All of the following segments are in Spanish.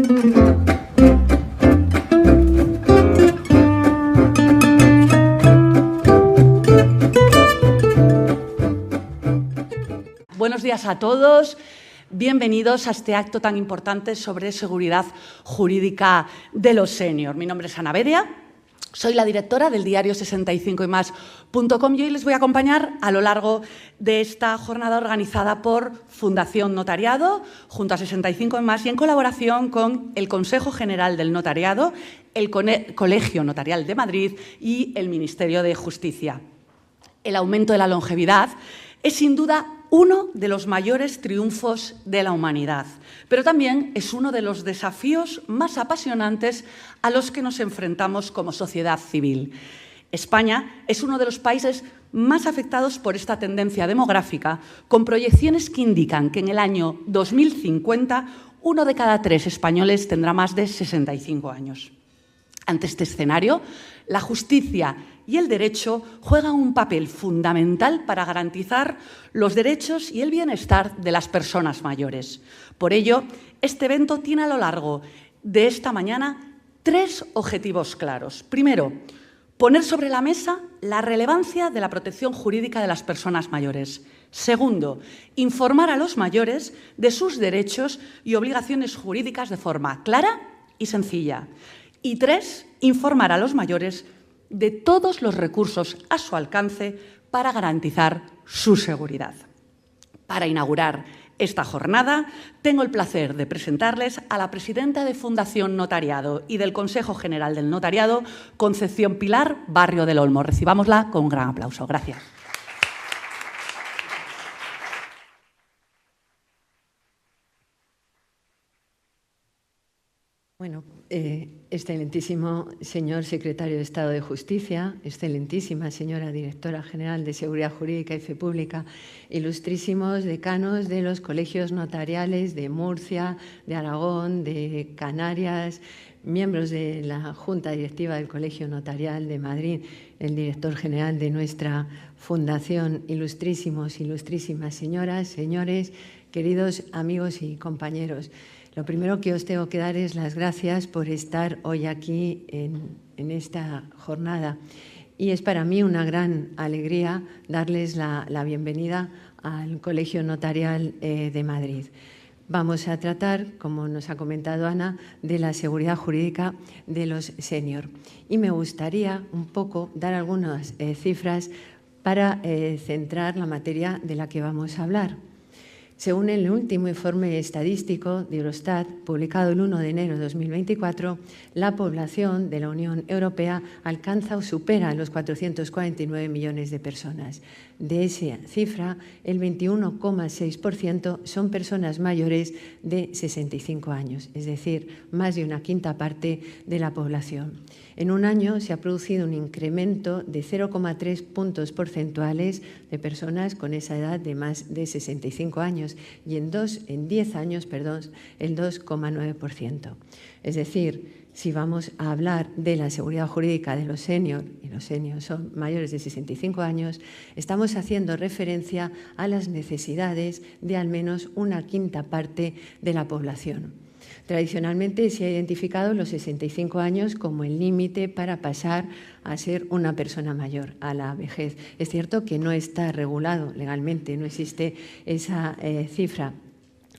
Buenos días a todos. Bienvenidos a este acto tan importante sobre seguridad jurídica de los seniors. Mi nombre es Ana Bedia, soy la directora del diario 65ymas.com y hoy les voy a acompañar a lo largo de esta jornada organizada por Fundación Notariado, junto a 65ymas y en colaboración con el Consejo General del Notariado, el Colegio Notarial de Madrid y el Ministerio de Justicia. El aumento de la longevidad es sin duda uno de los mayores triunfos de la humanidad, pero también es uno de los desafíos más apasionantes a los que nos enfrentamos como sociedad civil. España es uno de los países más afectados por esta tendencia demográfica, con proyecciones que indican que en el año 2050 1 de cada 3 españoles tendrá más de 65 años. Ante este escenario, la justicia y el derecho juegan un papel fundamental para garantizar los derechos y el bienestar de las personas mayores. Por ello, este evento tiene a lo largo de esta mañana 3 objetivos claros. Primero, poner sobre la mesa la relevancia de la protección jurídica de las personas mayores. Segundo, informar a los mayores de sus derechos y obligaciones jurídicas de forma clara y sencilla. Y 3, informar a los mayores de todos los recursos a su alcance para garantizar su seguridad. Para inaugurar esta jornada, tengo el placer de presentarles a la presidenta de Fundación Notariado y del Consejo General del Notariado, Concepción Pilar Barrio del Olmo. Recibámosla con un gran aplauso. Gracias. Bueno, excelentísimo señor secretario de Estado de Justicia, excelentísima señora directora general de Seguridad Jurídica y Fe Pública, ilustrísimos decanos de los colegios notariales de Murcia, de Aragón, de Canarias, miembros de la Junta Directiva del Colegio Notarial de Madrid, el director general de nuestra fundación, ilustrísimos, ilustrísimas señoras, señores, queridos amigos y compañeros. Lo primero que os tengo que dar es las gracias por estar hoy aquí en esta jornada. Y es para mí una gran alegría darles la bienvenida al Colegio Notarial de Madrid. Vamos a tratar, como nos ha comentado Ana, de la seguridad jurídica de los seniors. Y me gustaría un poco dar algunas cifras para centrar la materia de la que vamos a hablar. Según el último informe estadístico de Eurostat, publicado el 1 de enero de 2024, la población de la Unión Europea alcanza o supera los 449 millones de personas. De esa cifra, el 21,6% son personas mayores de 65 años, es decir, más de una quinta parte de la población. En un año se ha producido un incremento de 0,3 puntos porcentuales de personas con esa edad de más de 65 años y en 10 años, el 2,9%. Es decir, si vamos a hablar de la seguridad jurídica de los seniors, y los seniors son mayores de 65 años, estamos haciendo referencia a las necesidades de al menos una quinta parte de la población. Tradicionalmente se ha identificado los 65 años como el límite para pasar a ser una persona mayor, a la vejez. Es cierto que no está regulado legalmente, no existe esa cifra.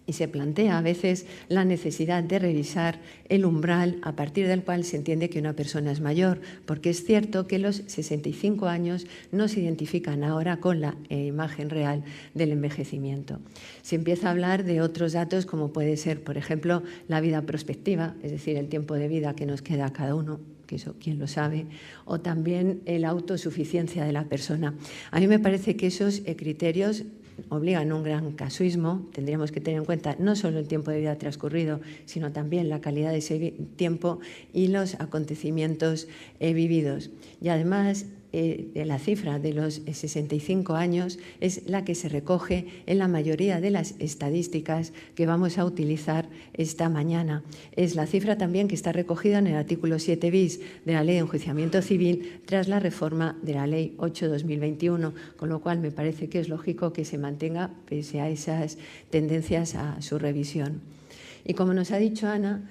Y se plantea a veces la necesidad de revisar el umbral a partir del cual se entiende que una persona es mayor, porque es cierto que los 65 años no se identifican ahora con la imagen real del envejecimiento. Se empieza a hablar de otros datos como puede ser, por ejemplo, la vida prospectiva, es decir, el tiempo de vida que nos queda a cada uno, que eso quién lo sabe, o también la autosuficiencia de la persona. A mí me parece que esos criterios obligan a un gran casuismo. Tendríamos que tener en cuenta no solo el tiempo de vida transcurrido, sino también la calidad de ese tiempo y los acontecimientos vividos. Y además, la cifra de los 65 años es la que se recoge en la mayoría de las estadísticas que vamos a utilizar esta mañana. Es la cifra también que está recogida en el artículo 7 bis de la Ley de Enjuiciamiento Civil tras la reforma de la Ley 8/2021, con lo cual me parece que es lógico que se mantenga pese a esas tendencias a su revisión. Y como nos ha dicho Ana,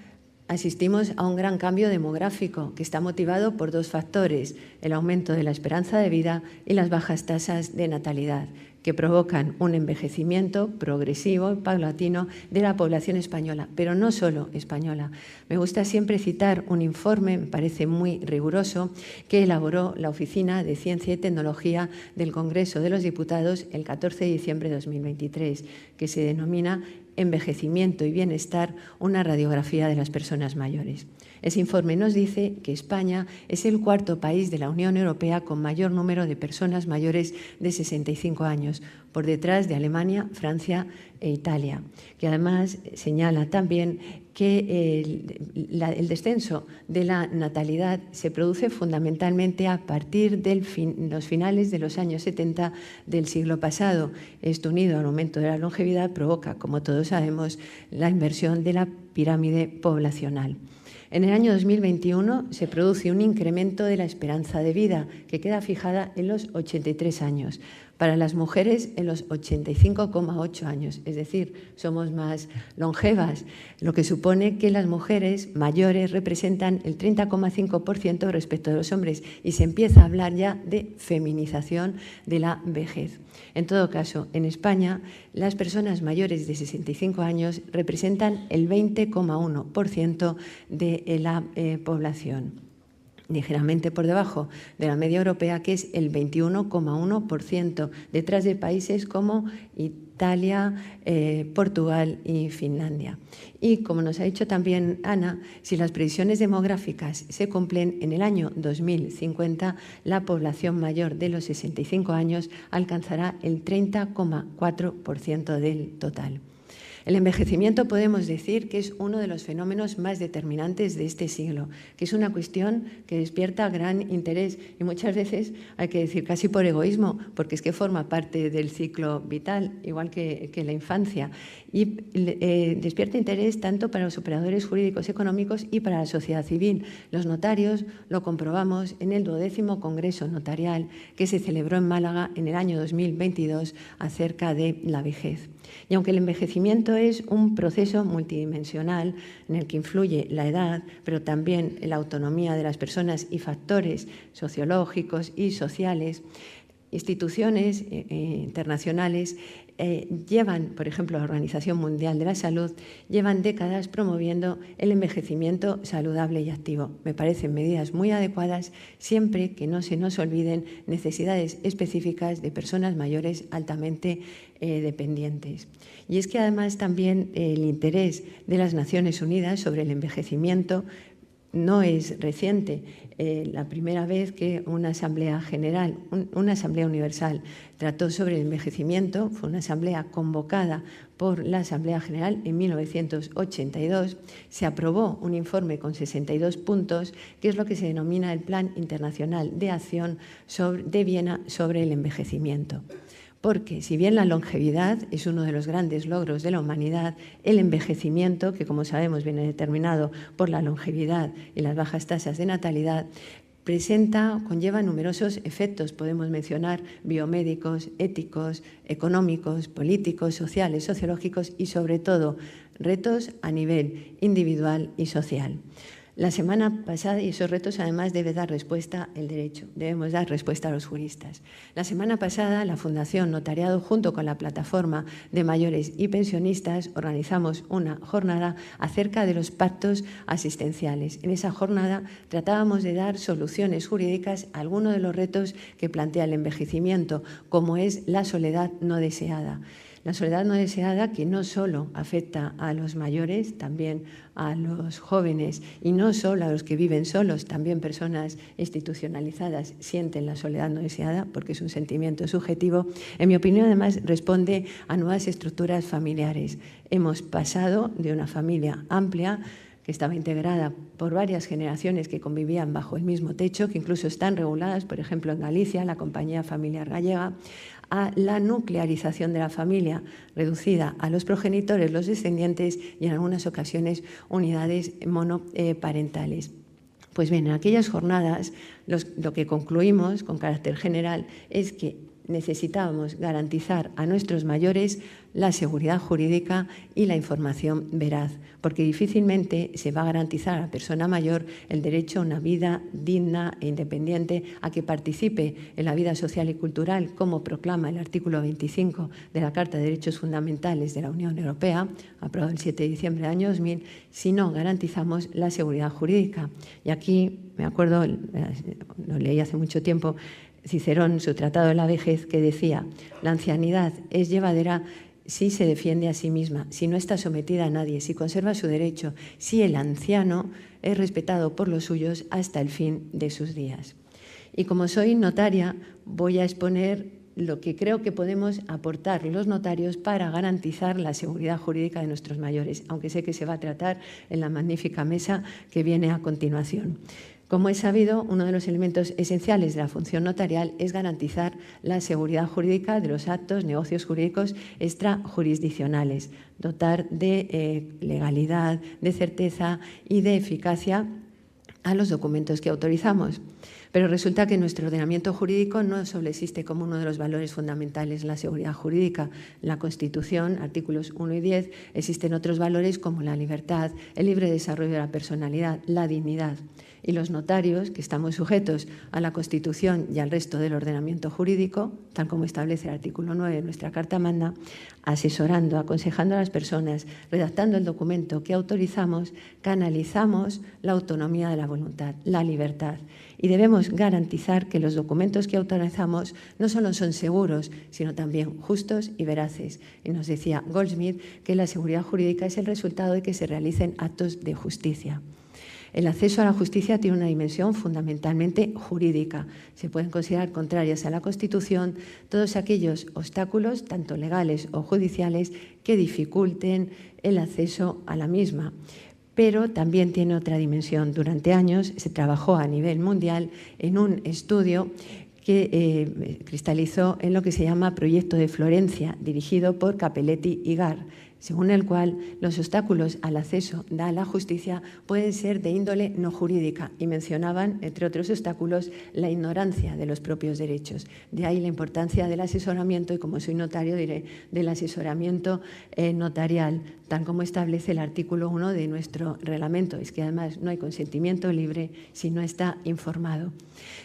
asistimos a un gran cambio demográfico que está motivado por dos factores: el aumento de la esperanza de vida y las bajas tasas de natalidad, que provocan un envejecimiento progresivo y paulatino de la población española, pero no solo española. Me gusta siempre citar un informe, me parece muy riguroso, que elaboró la Oficina de Ciencia y Tecnología del Congreso de los Diputados el 14 de diciembre de 2023, que se denomina Envejecimiento y Bienestar, una radiografía de las personas mayores. Ese informe nos dice que España es el cuarto país de la Unión Europea con mayor número de personas mayores de 65 años, por detrás de Alemania, Francia e Italia, que además señala también que el descenso de la natalidad se produce fundamentalmente a partir de los finales de los años 70 del siglo pasado. Esto, unido al aumento de la longevidad, provoca, como todos sabemos, la inversión de la pirámide poblacional. En el año 2021 se produce un incremento de la esperanza de vida, que queda fijada en los 83 años. Para las mujeres, en los 85,8 años, es decir, somos más longevas, lo que supone que las mujeres mayores representan el 30,5% respecto de los hombres, y se empieza a hablar ya de feminización de la vejez. En todo caso, en España, las personas mayores de 65 años representan el 20,1% de la población, ligeramente por debajo de la media europea, que es el 21,1%, detrás de países como Italia, Portugal y Finlandia. Y como nos ha dicho también Ana, si las previsiones demográficas se cumplen, en el año 2050 la población mayor de los 65 años alcanzará el 30,4% del total. El envejecimiento podemos decir que es uno de los fenómenos más determinantes de este siglo, que es una cuestión que despierta gran interés y muchas veces, hay que decir, casi por egoísmo, porque es que forma parte del ciclo vital, igual que la infancia, y despierta interés tanto para los operadores jurídicos económicos y para la sociedad civil. Los notarios lo comprobamos en el 12º Congreso Notarial que se celebró en Málaga en el año 2022 acerca de la vejez. Y aunque el envejecimiento es un proceso multidimensional en el que influye la edad, pero también la autonomía de las personas y factores sociológicos y sociales, instituciones internacionales llevan, por ejemplo, la Organización Mundial de la Salud, llevan décadas promoviendo el envejecimiento saludable y activo. Me parecen medidas muy adecuadas, siempre que no se nos olviden necesidades específicas de personas mayores altamente dependientes. Y es que además también el interés de las Naciones Unidas sobre el envejecimiento no es reciente. La primera vez que una asamblea general, una asamblea universal trató sobre el envejecimiento fue una asamblea convocada por la Asamblea General en 1982. Se aprobó un informe con 62 puntos, que es lo que se denomina el Plan Internacional de Acción de Viena sobre el envejecimiento. Porque si bien la longevidad es uno de los grandes logros de la humanidad, el envejecimiento, que como sabemos viene determinado por la longevidad y las bajas tasas de natalidad, conlleva numerosos efectos, podemos mencionar biomédicos, éticos, económicos, políticos, sociales, sociológicos y sobre todo retos a nivel individual y social. La semana pasada, y esos retos además debe dar respuesta el derecho, debemos dar respuesta a los juristas. La semana pasada la Fundación Notariado junto con la Plataforma de Mayores y Pensionistas organizamos una jornada acerca de los pactos asistenciales. En esa jornada tratábamos de dar soluciones jurídicas a algunos de los retos que plantea el envejecimiento, como es la soledad no deseada. La soledad no deseada que no solo afecta a los mayores, también a los jóvenes y no solo a los que viven solos, también personas institucionalizadas sienten la soledad no deseada porque es un sentimiento subjetivo. En mi opinión, además, responde a nuevas estructuras familiares. Hemos pasado de una familia amplia que estaba integrada por varias generaciones que convivían bajo el mismo techo, que incluso están reguladas, por ejemplo, en Galicia, la Compañía Familiar Gallega, a la nuclearización de la familia, reducida a los progenitores, los descendientes y en algunas ocasiones unidades monoparentales. Pues bien, en aquellas jornadas lo que concluimos con carácter general es que necesitábamos garantizar a nuestros mayores la seguridad jurídica y la información veraz, porque difícilmente se va a garantizar a la persona mayor el derecho a una vida digna e independiente, a que participe en la vida social y cultural, como proclama el artículo 25 de la Carta de Derechos Fundamentales de la Unión Europea, aprobado el 7 de diciembre del año 2000, si no garantizamos la seguridad jurídica. Y aquí, me acuerdo, lo leí hace mucho tiempo, Cicerón, su Tratado de la Vejez, que decía: la ancianidad es llevadera si se defiende a sí misma, si no está sometida a nadie, si conserva su derecho, si el anciano es respetado por los suyos hasta el fin de sus días. Y como soy notaria, voy a exponer lo que creo que podemos aportar los notarios para garantizar la seguridad jurídica de nuestros mayores, aunque sé que se va a tratar en la magnífica mesa que viene a continuación. Como es sabido, uno de los elementos esenciales de la función notarial es garantizar la seguridad jurídica de los actos, negocios jurídicos extrajurisdiccionales, dotar de legalidad, de certeza y de eficacia a los documentos que autorizamos. Pero resulta que nuestro ordenamiento jurídico no solo existe como uno de los valores fundamentales la seguridad jurídica. En la Constitución, artículos 1 y 10, existen otros valores como la libertad, el libre desarrollo de la personalidad, la dignidad. Y los notarios, que estamos sujetos a la Constitución y al resto del ordenamiento jurídico, tal como establece el artículo 9 de nuestra Carta Magna, asesorando, aconsejando a las personas, redactando el documento que autorizamos, canalizamos la autonomía de la voluntad, la libertad. Y debemos garantizar que los documentos que autorizamos no solo son seguros, sino también justos y veraces. Y nos decía Goldsmith que la seguridad jurídica es el resultado de que se realicen actos de justicia. El acceso a la justicia tiene una dimensión fundamentalmente jurídica. Se pueden considerar contrarias a la Constitución todos aquellos obstáculos, tanto legales o judiciales, que dificulten el acceso a la misma. Pero también tiene otra dimensión. Durante años se trabajó a nivel mundial en un estudio que cristalizó en lo que se llama Proyecto de Florencia, dirigido por Capelletti y Gar, según el cual los obstáculos al acceso a la justicia pueden ser de índole no jurídica, y mencionaban, entre otros obstáculos, la ignorancia de los propios derechos. De ahí la importancia del asesoramiento, y como soy notario diré del asesoramiento notarial, tal como establece el artículo 1 de nuestro reglamento. Es que además no hay consentimiento libre si no está informado.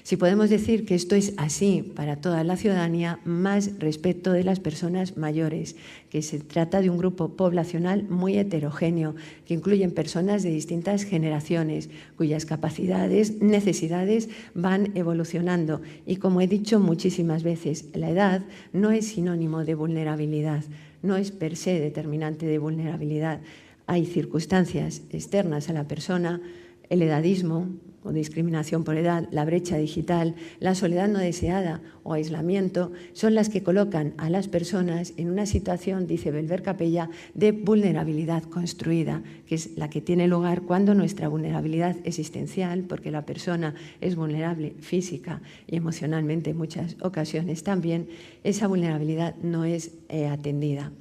Si podemos decir que esto es así para toda la ciudadanía, más respecto de las personas mayores, que se trata de un grupo poblacional muy heterogéneo, que incluyen personas de distintas generaciones, cuyas capacidades, necesidades van evolucionando. Y como he dicho muchísimas veces, la edad no es sinónimo de vulnerabilidad, no es per se determinante de vulnerabilidad. Hay circunstancias externas a la persona, el edadismo o discriminación por edad, la brecha digital, la soledad no deseada o aislamiento, son las que colocan a las personas en una situación, dice Belver Capella, de vulnerabilidad construida, que es la que tiene lugar cuando nuestra vulnerabilidad existencial, porque la persona es vulnerable física y emocionalmente en muchas ocasiones también, esa vulnerabilidad no es atendida.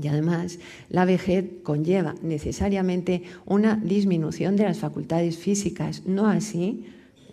Y además, la vejez conlleva necesariamente una disminución de las facultades físicas, no así,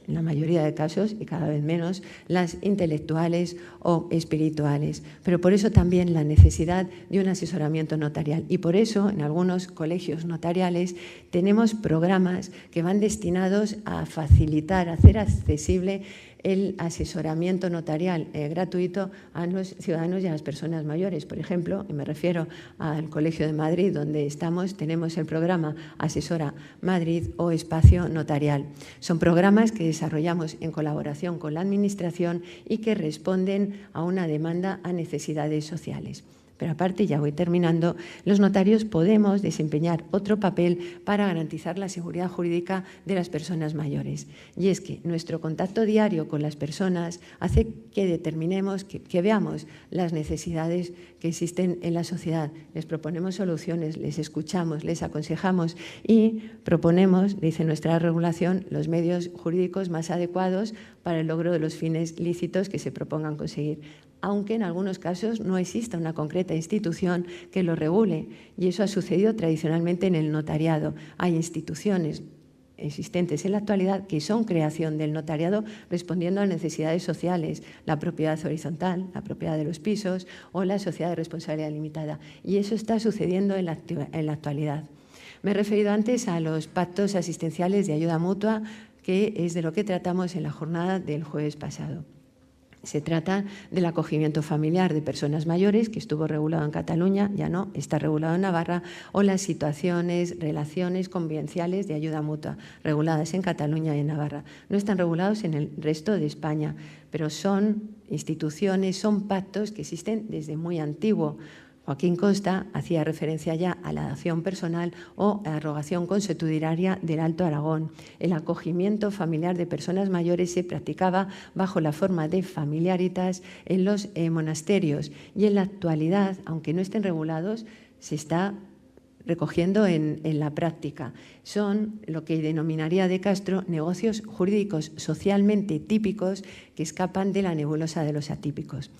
en la mayoría de casos, y cada vez menos, las intelectuales o espirituales. Pero por eso también la necesidad de un asesoramiento notarial. Y por eso, en algunos colegios notariales, tenemos programas que van destinados a facilitar, a hacer accesible el asesoramiento notarial gratuito a los ciudadanos y a las personas mayores. Por ejemplo, y me refiero al Colegio de Madrid, donde estamos, tenemos el programa Asesora Madrid o Espacio Notarial. Son programas que desarrollamos en colaboración con la Administración y que responden a una demanda, a necesidades sociales. Pero aparte, ya voy terminando, los notarios podemos desempeñar otro papel para garantizar la seguridad jurídica de las personas mayores. Y es que nuestro contacto diario con las personas hace que determinemos, que veamos las necesidades que existen en la sociedad. Les proponemos soluciones, les escuchamos, les aconsejamos y proponemos, dice nuestra regulación, los medios jurídicos más adecuados para el logro de los fines lícitos que se propongan conseguir, aunque en algunos casos no exista una concreta institución que lo regule, y eso ha sucedido tradicionalmente en el notariado. Hay instituciones existentes en la actualidad, que son creación del notariado respondiendo a necesidades sociales, la propiedad horizontal, la propiedad de los pisos o la sociedad de responsabilidad limitada. Y eso está sucediendo en la actualidad. Me he referido antes a los pactos asistenciales de ayuda mutua, que es de lo que tratamos en la jornada del jueves pasado. Se trata del acogimiento familiar de personas mayores, que estuvo regulado en Cataluña, ya no, está regulado en Navarra, o las situaciones, relaciones convivenciales de ayuda mutua, reguladas en Cataluña y en Navarra. No están regulados en el resto de España, pero son instituciones, son pactos que existen desde muy antiguo. Joaquín Costa hacía referencia ya a la dación personal o a la rogación consuetudinaria del Alto Aragón. El acogimiento familiar de personas mayores se practicaba bajo la forma de familiaritas en los monasterios y en la actualidad, aunque no estén regulados, se está recogiendo en la práctica. Son lo que denominaría De Castro negocios jurídicos socialmente típicos que escapan de la nebulosa de los atípicos.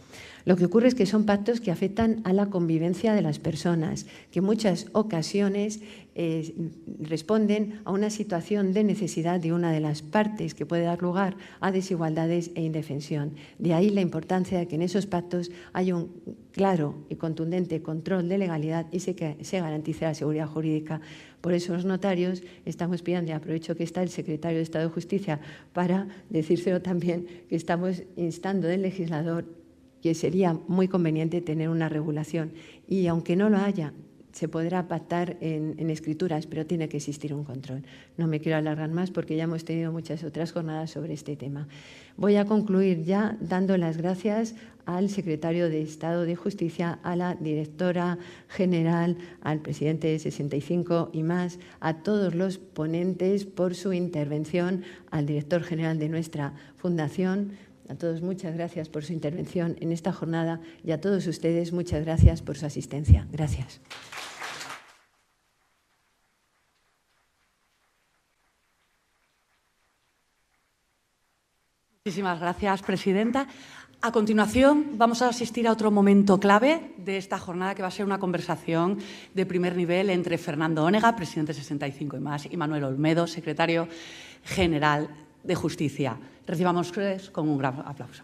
Lo que ocurre es que son pactos que afectan a la convivencia de las personas, que en muchas ocasiones responden a una situación de necesidad de una de las partes que puede dar lugar a desigualdades e indefensión. De ahí la importancia de que en esos pactos haya un claro y contundente control de legalidad y se garantice la seguridad jurídica. Por eso los notarios estamos pidiendo, y aprovecho que está el secretario de Estado de Justicia para decírselo también, que estamos instando del legislador que sería muy conveniente tener una regulación y aunque no lo haya, se podrá pactar en escrituras, pero tiene que existir un control. No me quiero alargar más porque ya hemos tenido muchas otras jornadas sobre este tema. Voy a concluir ya dando las gracias al secretario de Estado de Justicia, a la directora general, al presidente de 65 y más, a todos los ponentes por su intervención, al director general de nuestra fundación. A todos muchas gracias por su intervención en esta jornada y a todos ustedes muchas gracias por su asistencia. Gracias. Muchísimas gracias, presidenta. A continuación, vamos a asistir a otro momento clave de esta jornada, que va a ser una conversación de primer nivel entre Fernando Onega, presidente de 65 y más, y Manuel Olmedo, secretario general de Justicia. Recibamos con un gran aplauso.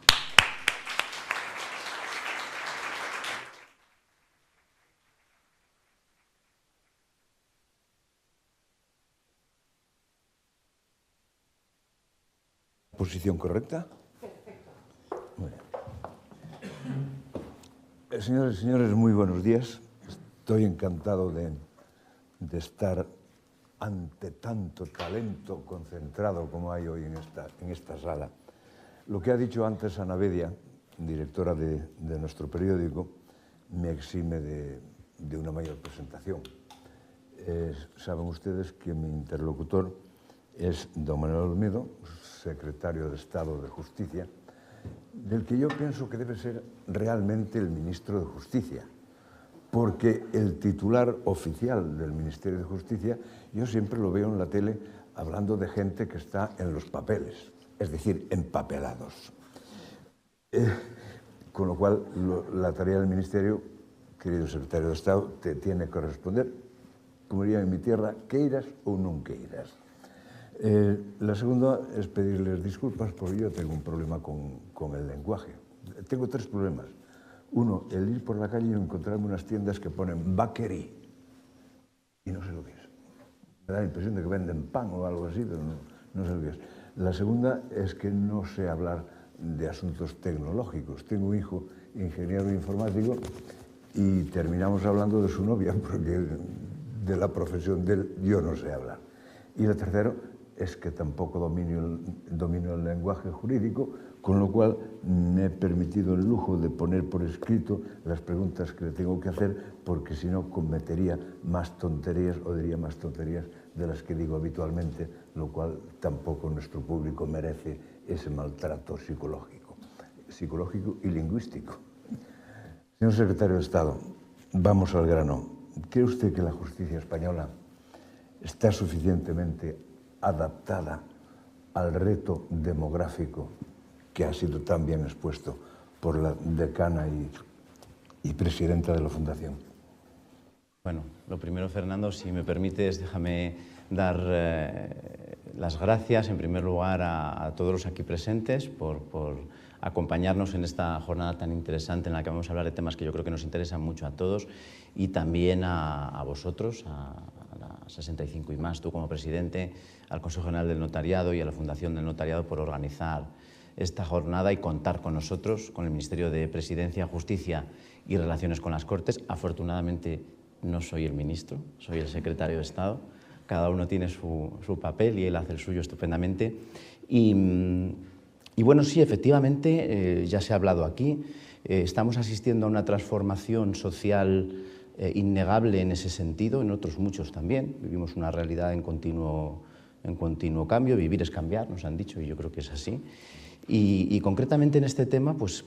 ¿Posición correcta? Perfecto. Muy bien. Señores y señores, muy buenos días. Estoy encantado de estar ante tanto talento concentrado como hay hoy en esta sala. Lo que ha dicho antes Ana Bedia, directora de nuestro periódico, me exime de una mayor presentación. Saben ustedes que mi interlocutor es don Manuel Olmedo, secretario de Estado de Justicia, del que yo pienso que debe ser realmente el ministro de Justicia, porque el titular oficial del Ministerio de Justicia yo siempre lo veo en la tele hablando de gente que está en los papeles, es decir, empapelados. Con lo cual, la tarea del Ministerio, querido secretario de Estado, te tiene que responder, como diría en mi tierra, queiras ou non queiras. La segunda es pedirles disculpas porque yo tengo un problema con el lenguaje. Tengo tres problemas. Uno, el ir por la calle y encontrarme unas tiendas que ponen bakery y no sé lo que es. Me da la impresión de que venden pan o algo así, pero no sé lo que es. La segunda es que no sé hablar de asuntos tecnológicos. Tengo un hijo ingeniero informático y terminamos hablando de su novia porque de la profesión de él yo no sé hablar. Y la tercera es que tampoco domino el lenguaje jurídico, con lo cual me he permitido el lujo de poner por escrito las preguntas que le tengo que hacer, porque si no cometería más tonterías o diría más tonterías de las que digo habitualmente, lo cual tampoco nuestro público merece ese maltrato psicológico y lingüístico. Señor secretario de Estado, vamos al grano. ¿Cree usted que la justicia española está suficientemente adaptada al reto demográfico que ha sido tan bien expuesto por la decana y presidenta de la Fundación? Bueno, lo primero, Fernando, si me permites, déjame dar las gracias en primer lugar a todos los aquí presentes por acompañarnos en esta jornada tan interesante en la que vamos a hablar de temas que yo creo que nos interesan mucho a todos, y también a vosotros, a la 65 y más, tú como presidente, al Consejo General del Notariado y a la Fundación del Notariado por organizar esta jornada y contar con nosotros, con el Ministerio de Presidencia, Justicia y Relaciones con las Cortes. Afortunadamente no soy el ministro, soy el secretario de Estado. Cada uno tiene su papel y él hace el suyo estupendamente. Y bueno, sí, efectivamente, ya se ha hablado aquí, estamos asistiendo a una transformación social innegable en ese sentido, en otros muchos también. Vivimos una realidad en continuo cambio, vivir es cambiar, nos han dicho, y yo creo que es así. Y concretamente en este tema, pues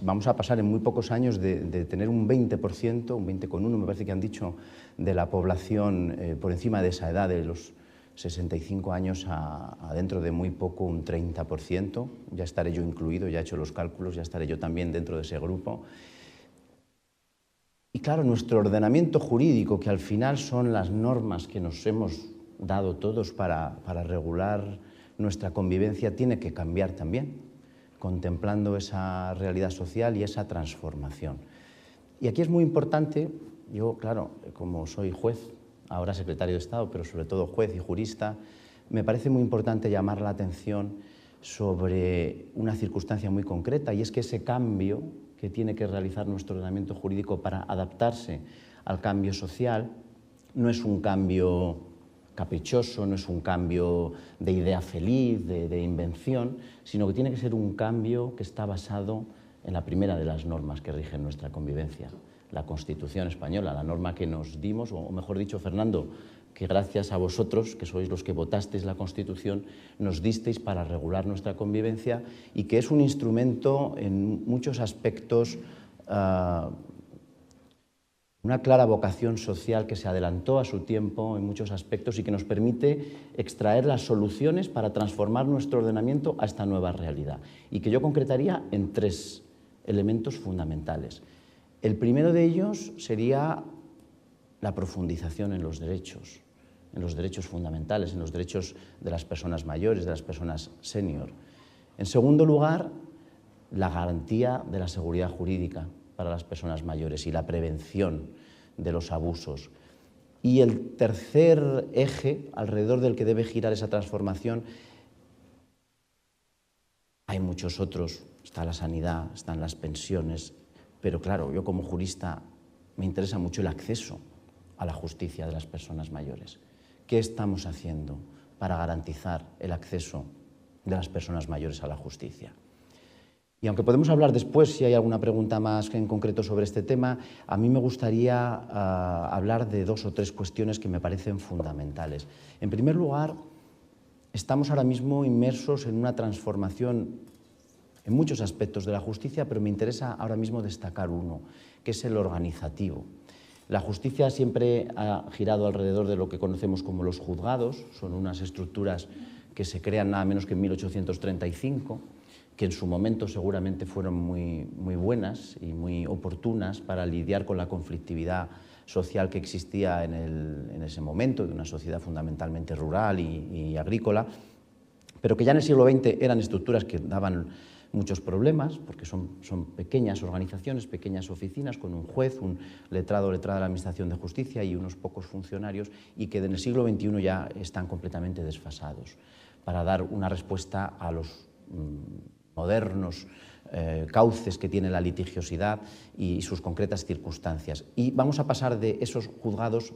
vamos a pasar en muy pocos años de tener un 20%, un 20,1 me parece que han dicho, de la población por encima de esa edad, de los 65 años, a dentro de muy poco un 30%. Ya estaré yo incluido, ya he hecho los cálculos, ya estaré yo también dentro de ese grupo. Y claro, nuestro ordenamiento jurídico, que al final son las normas que nos hemos dado todos para regular nuestra convivencia, tiene que cambiar también, contemplando esa realidad social y esa transformación. Y aquí es muy importante, yo, claro, como soy juez, ahora secretario de Estado, pero sobre todo juez y jurista, me parece muy importante llamar la atención sobre una circunstancia muy concreta, y es que ese cambio que tiene que realizar nuestro ordenamiento jurídico para adaptarse al cambio social no es un cambio caprichoso, no es un cambio de idea feliz, de invención, sino que tiene que ser un cambio que está basado en la primera de las normas que rigen nuestra convivencia, la Constitución española, la norma que nos dimos, o mejor dicho, Fernando, que gracias a vosotros, que sois los que votasteis la Constitución, nos disteis para regular nuestra convivencia, y que es un instrumento en muchos aspectos, una clara vocación social que se adelantó a su tiempo en muchos aspectos y que nos permite extraer las soluciones para transformar nuestro ordenamiento a esta nueva realidad, y que yo concretaría en 3 elementos fundamentales. El primero de ellos sería la profundización en los derechos fundamentales, en los derechos de las personas mayores, de las personas senior. En segundo lugar, la garantía de la seguridad jurídica para las personas mayores y la prevención de los abusos. Y el tercer eje alrededor del que debe girar esa transformación, hay muchos otros, está la sanidad, están las pensiones, pero claro, yo como jurista me interesa mucho el acceso a la justicia de las personas mayores. ¿Qué estamos haciendo para garantizar el acceso de las personas mayores a la justicia? Y aunque podemos hablar después, si hay alguna pregunta más en concreto sobre este tema, a mí me gustaría hablar de 2 o 3 cuestiones que me parecen fundamentales. En primer lugar, estamos ahora mismo inmersos en una transformación en muchos aspectos de la justicia, pero me interesa ahora mismo destacar uno, que es el organizativo. La justicia siempre ha girado alrededor de lo que conocemos como los juzgados, son unas estructuras que se crean nada menos que en 1835, que en su momento seguramente fueron muy buenas y muy oportunas para lidiar con la conflictividad social que existía en ese momento, de una sociedad fundamentalmente rural y agrícola, pero que ya en el siglo XX eran estructuras que daban muchos problemas, porque son pequeñas organizaciones, pequeñas oficinas, con un juez, un letrado o letrada de la Administración de Justicia y unos pocos funcionarios, y que en el siglo XXI ya están completamente desfasados para dar una respuesta a los modernos cauces que tiene la litigiosidad y sus concretas circunstancias. Y vamos a pasar de esos juzgados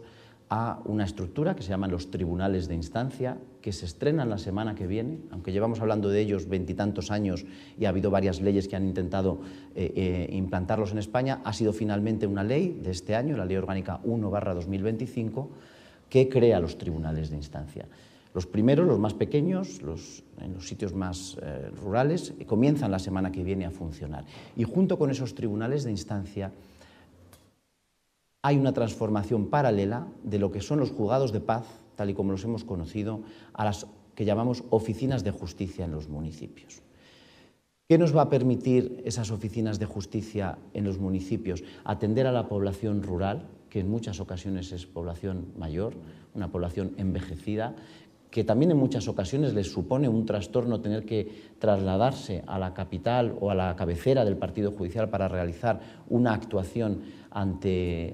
a una estructura que se llaman los tribunales de instancia, que se estrenan la semana que viene, aunque llevamos hablando de ellos 20 y tantos años y ha habido varias leyes que han intentado implantarlos en España. Ha sido finalmente una ley de este año, la Ley Orgánica 1/2025, que crea los tribunales de instancia. Los primeros, los más pequeños, en los sitios más rurales, comienzan la semana que viene a funcionar. Y junto con esos tribunales de instancia hay una transformación paralela de lo que son los juzgados de paz, tal y como los hemos conocido, a las que llamamos oficinas de justicia en los municipios. ¿Qué nos va a permitir esas oficinas de justicia en los municipios? Atender a la población rural, que en muchas ocasiones es población mayor, una población envejecida, que también en muchas ocasiones les supone un trastorno tener que trasladarse a la capital o a la cabecera del partido judicial para realizar una actuación ante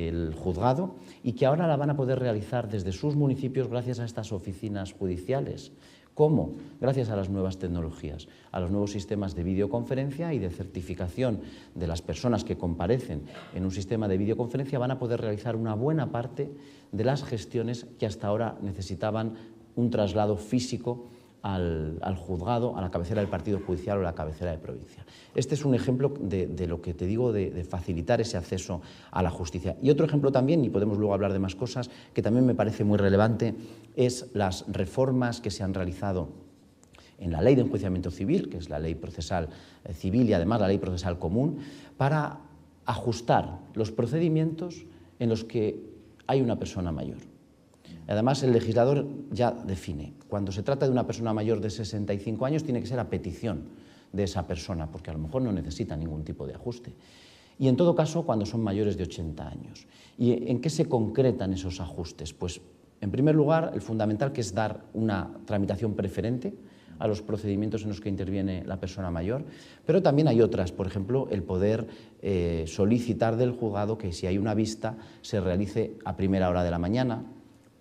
el juzgado, y que ahora la van a poder realizar desde sus municipios gracias a estas oficinas judiciales. ¿Cómo? Gracias a las nuevas tecnologías, a los nuevos sistemas de videoconferencia y de certificación de las personas que comparecen en un sistema de videoconferencia. Van a poder realizar una buena parte de las gestiones que hasta ahora necesitaban un traslado físico al juzgado, a la cabecera del partido judicial o a la cabecera de provincia. Este es un ejemplo de lo que te digo, de facilitar ese acceso a la justicia. Y otro ejemplo también, y podemos luego hablar de más cosas, que también me parece muy relevante, es las reformas que se han realizado en la Ley de Enjuiciamiento Civil, que es la ley procesal civil y además la ley procesal común, para ajustar los procedimientos en los que hay una persona mayor. Además, el legislador ya define, cuando se trata de una persona mayor de 65 años, tiene que ser a petición de esa persona, porque a lo mejor no necesita ningún tipo de ajuste. Y en todo caso, cuando son mayores de 80 años. ¿Y en qué se concretan esos ajustes? Pues, en primer lugar, el fundamental, que es dar una tramitación preferente a los procedimientos en los que interviene la persona mayor, pero también hay otras, por ejemplo, el poder solicitar del juzgado que si hay una vista se realice a primera hora de la mañana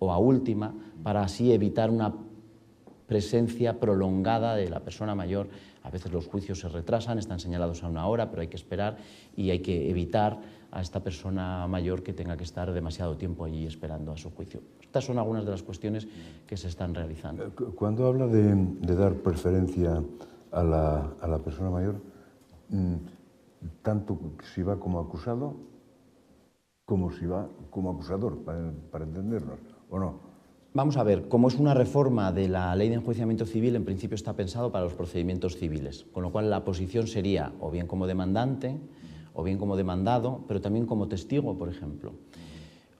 o a última, para así evitar una presencia prolongada de la persona mayor. A veces los juicios se retrasan, están señalados a una hora, pero hay que esperar y hay que evitar a esta persona mayor que tenga que estar demasiado tiempo allí esperando a su juicio. Estas son algunas de las cuestiones que se están realizando. Cuando habla de dar preferencia a la persona mayor, tanto si va como acusado como si va como acusador, para entendernos, ¿o no? Vamos a ver, como es una reforma de la Ley de Enjuiciamiento Civil, en principio está pensado para los procedimientos civiles, con lo cual la posición sería o bien como demandante, o bien como demandado, pero también como testigo, por ejemplo.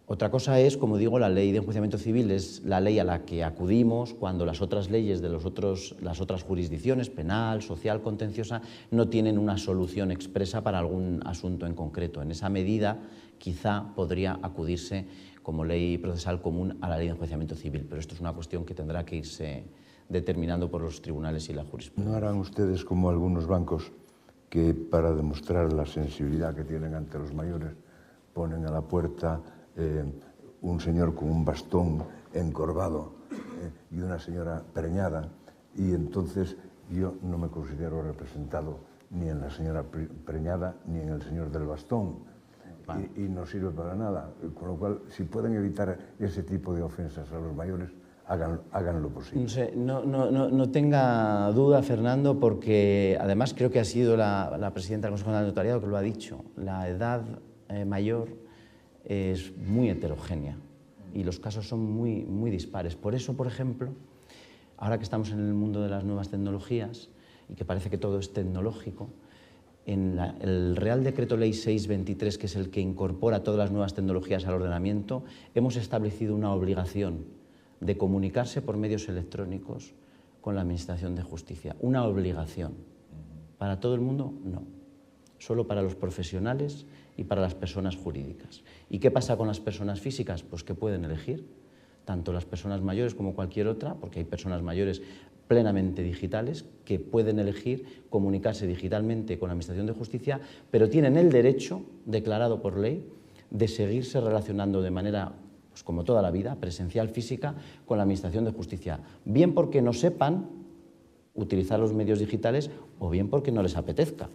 Otra cosa es, como digo, la Ley de Enjuiciamiento Civil es la ley a la que acudimos cuando las otras leyes de las otras jurisdicciones, penal, social, contenciosa, no tienen una solución expresa para algún asunto en concreto. En esa medida, quizá podría acudirse como ley procesal común a la Ley de Enjuiciamiento Civil, pero esto es una cuestión que tendrá que irse determinando por los tribunales y la jurisprudencia. ¿No harán ustedes como algunos bancos que, para demostrar la sensibilidad que tienen ante los mayores, ponen a la puerta un señor con un bastón encorvado y una señora preñada, y entonces yo no me considero representado ni en la señora preñada ni en el señor del bastón, y no sirve para nada? Con lo cual, si pueden evitar ese tipo de ofensas a los mayores, hagan lo posible. No sé, no tenga duda, Fernando, porque además creo que ha sido la presidenta del Consejo Nacional de Notariado que lo ha dicho. La edad mayor es muy heterogénea y los casos son muy, muy dispares. Por eso, por ejemplo, ahora que estamos en el mundo de las nuevas tecnologías y que parece que todo es tecnológico, en el Real Decreto Ley 623, que es el que incorpora todas las nuevas tecnologías al ordenamiento, hemos establecido una obligación de comunicarse por medios electrónicos con la Administración de Justicia. Una obligación. ¿Para todo el mundo? No. Solo para los profesionales y para las personas jurídicas. ¿Y qué pasa con las personas físicas? Pues que pueden elegir, tanto las personas mayores como cualquier otra, porque hay personas mayores plenamente digitales que pueden elegir comunicarse digitalmente con la Administración de Justicia, pero tienen el derecho, declarado por ley, de seguirse relacionando de manera, pues como toda la vida, presencial, física, con la Administración de Justicia, bien porque no sepan utilizar los medios digitales o bien porque no les apetezca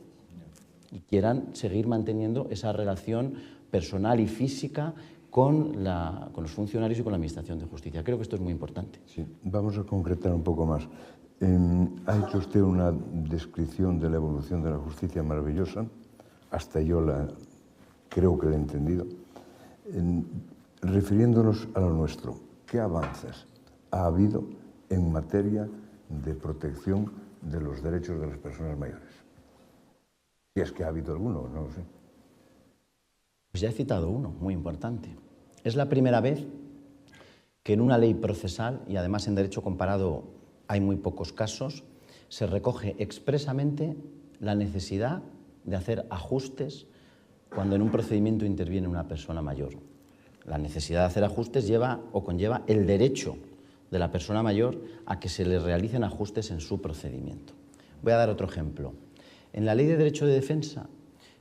y quieran seguir manteniendo esa relación personal y física con los funcionarios y con la Administración de Justicia. Creo que esto es muy importante. Sí, vamos a concretar un poco más. Ha hecho usted una descripción de la evolución de la justicia maravillosa, hasta yo creo que la he entendido. Refiriéndonos a lo nuestro, ¿qué avances ha habido en materia de protección de los derechos de las personas mayores? Si es que ha habido alguno, no lo sé. Pues ya he citado uno, muy importante. Es la primera vez que en una ley procesal, y además en derecho comparado hay muy pocos casos, se recoge expresamente la necesidad de hacer ajustes cuando en un procedimiento interviene una persona mayor. La necesidad de hacer ajustes lleva o conlleva el derecho de de la persona mayor a que se le realicen ajustes en su procedimiento. Voy a dar otro ejemplo. En la Ley de Derecho de Defensa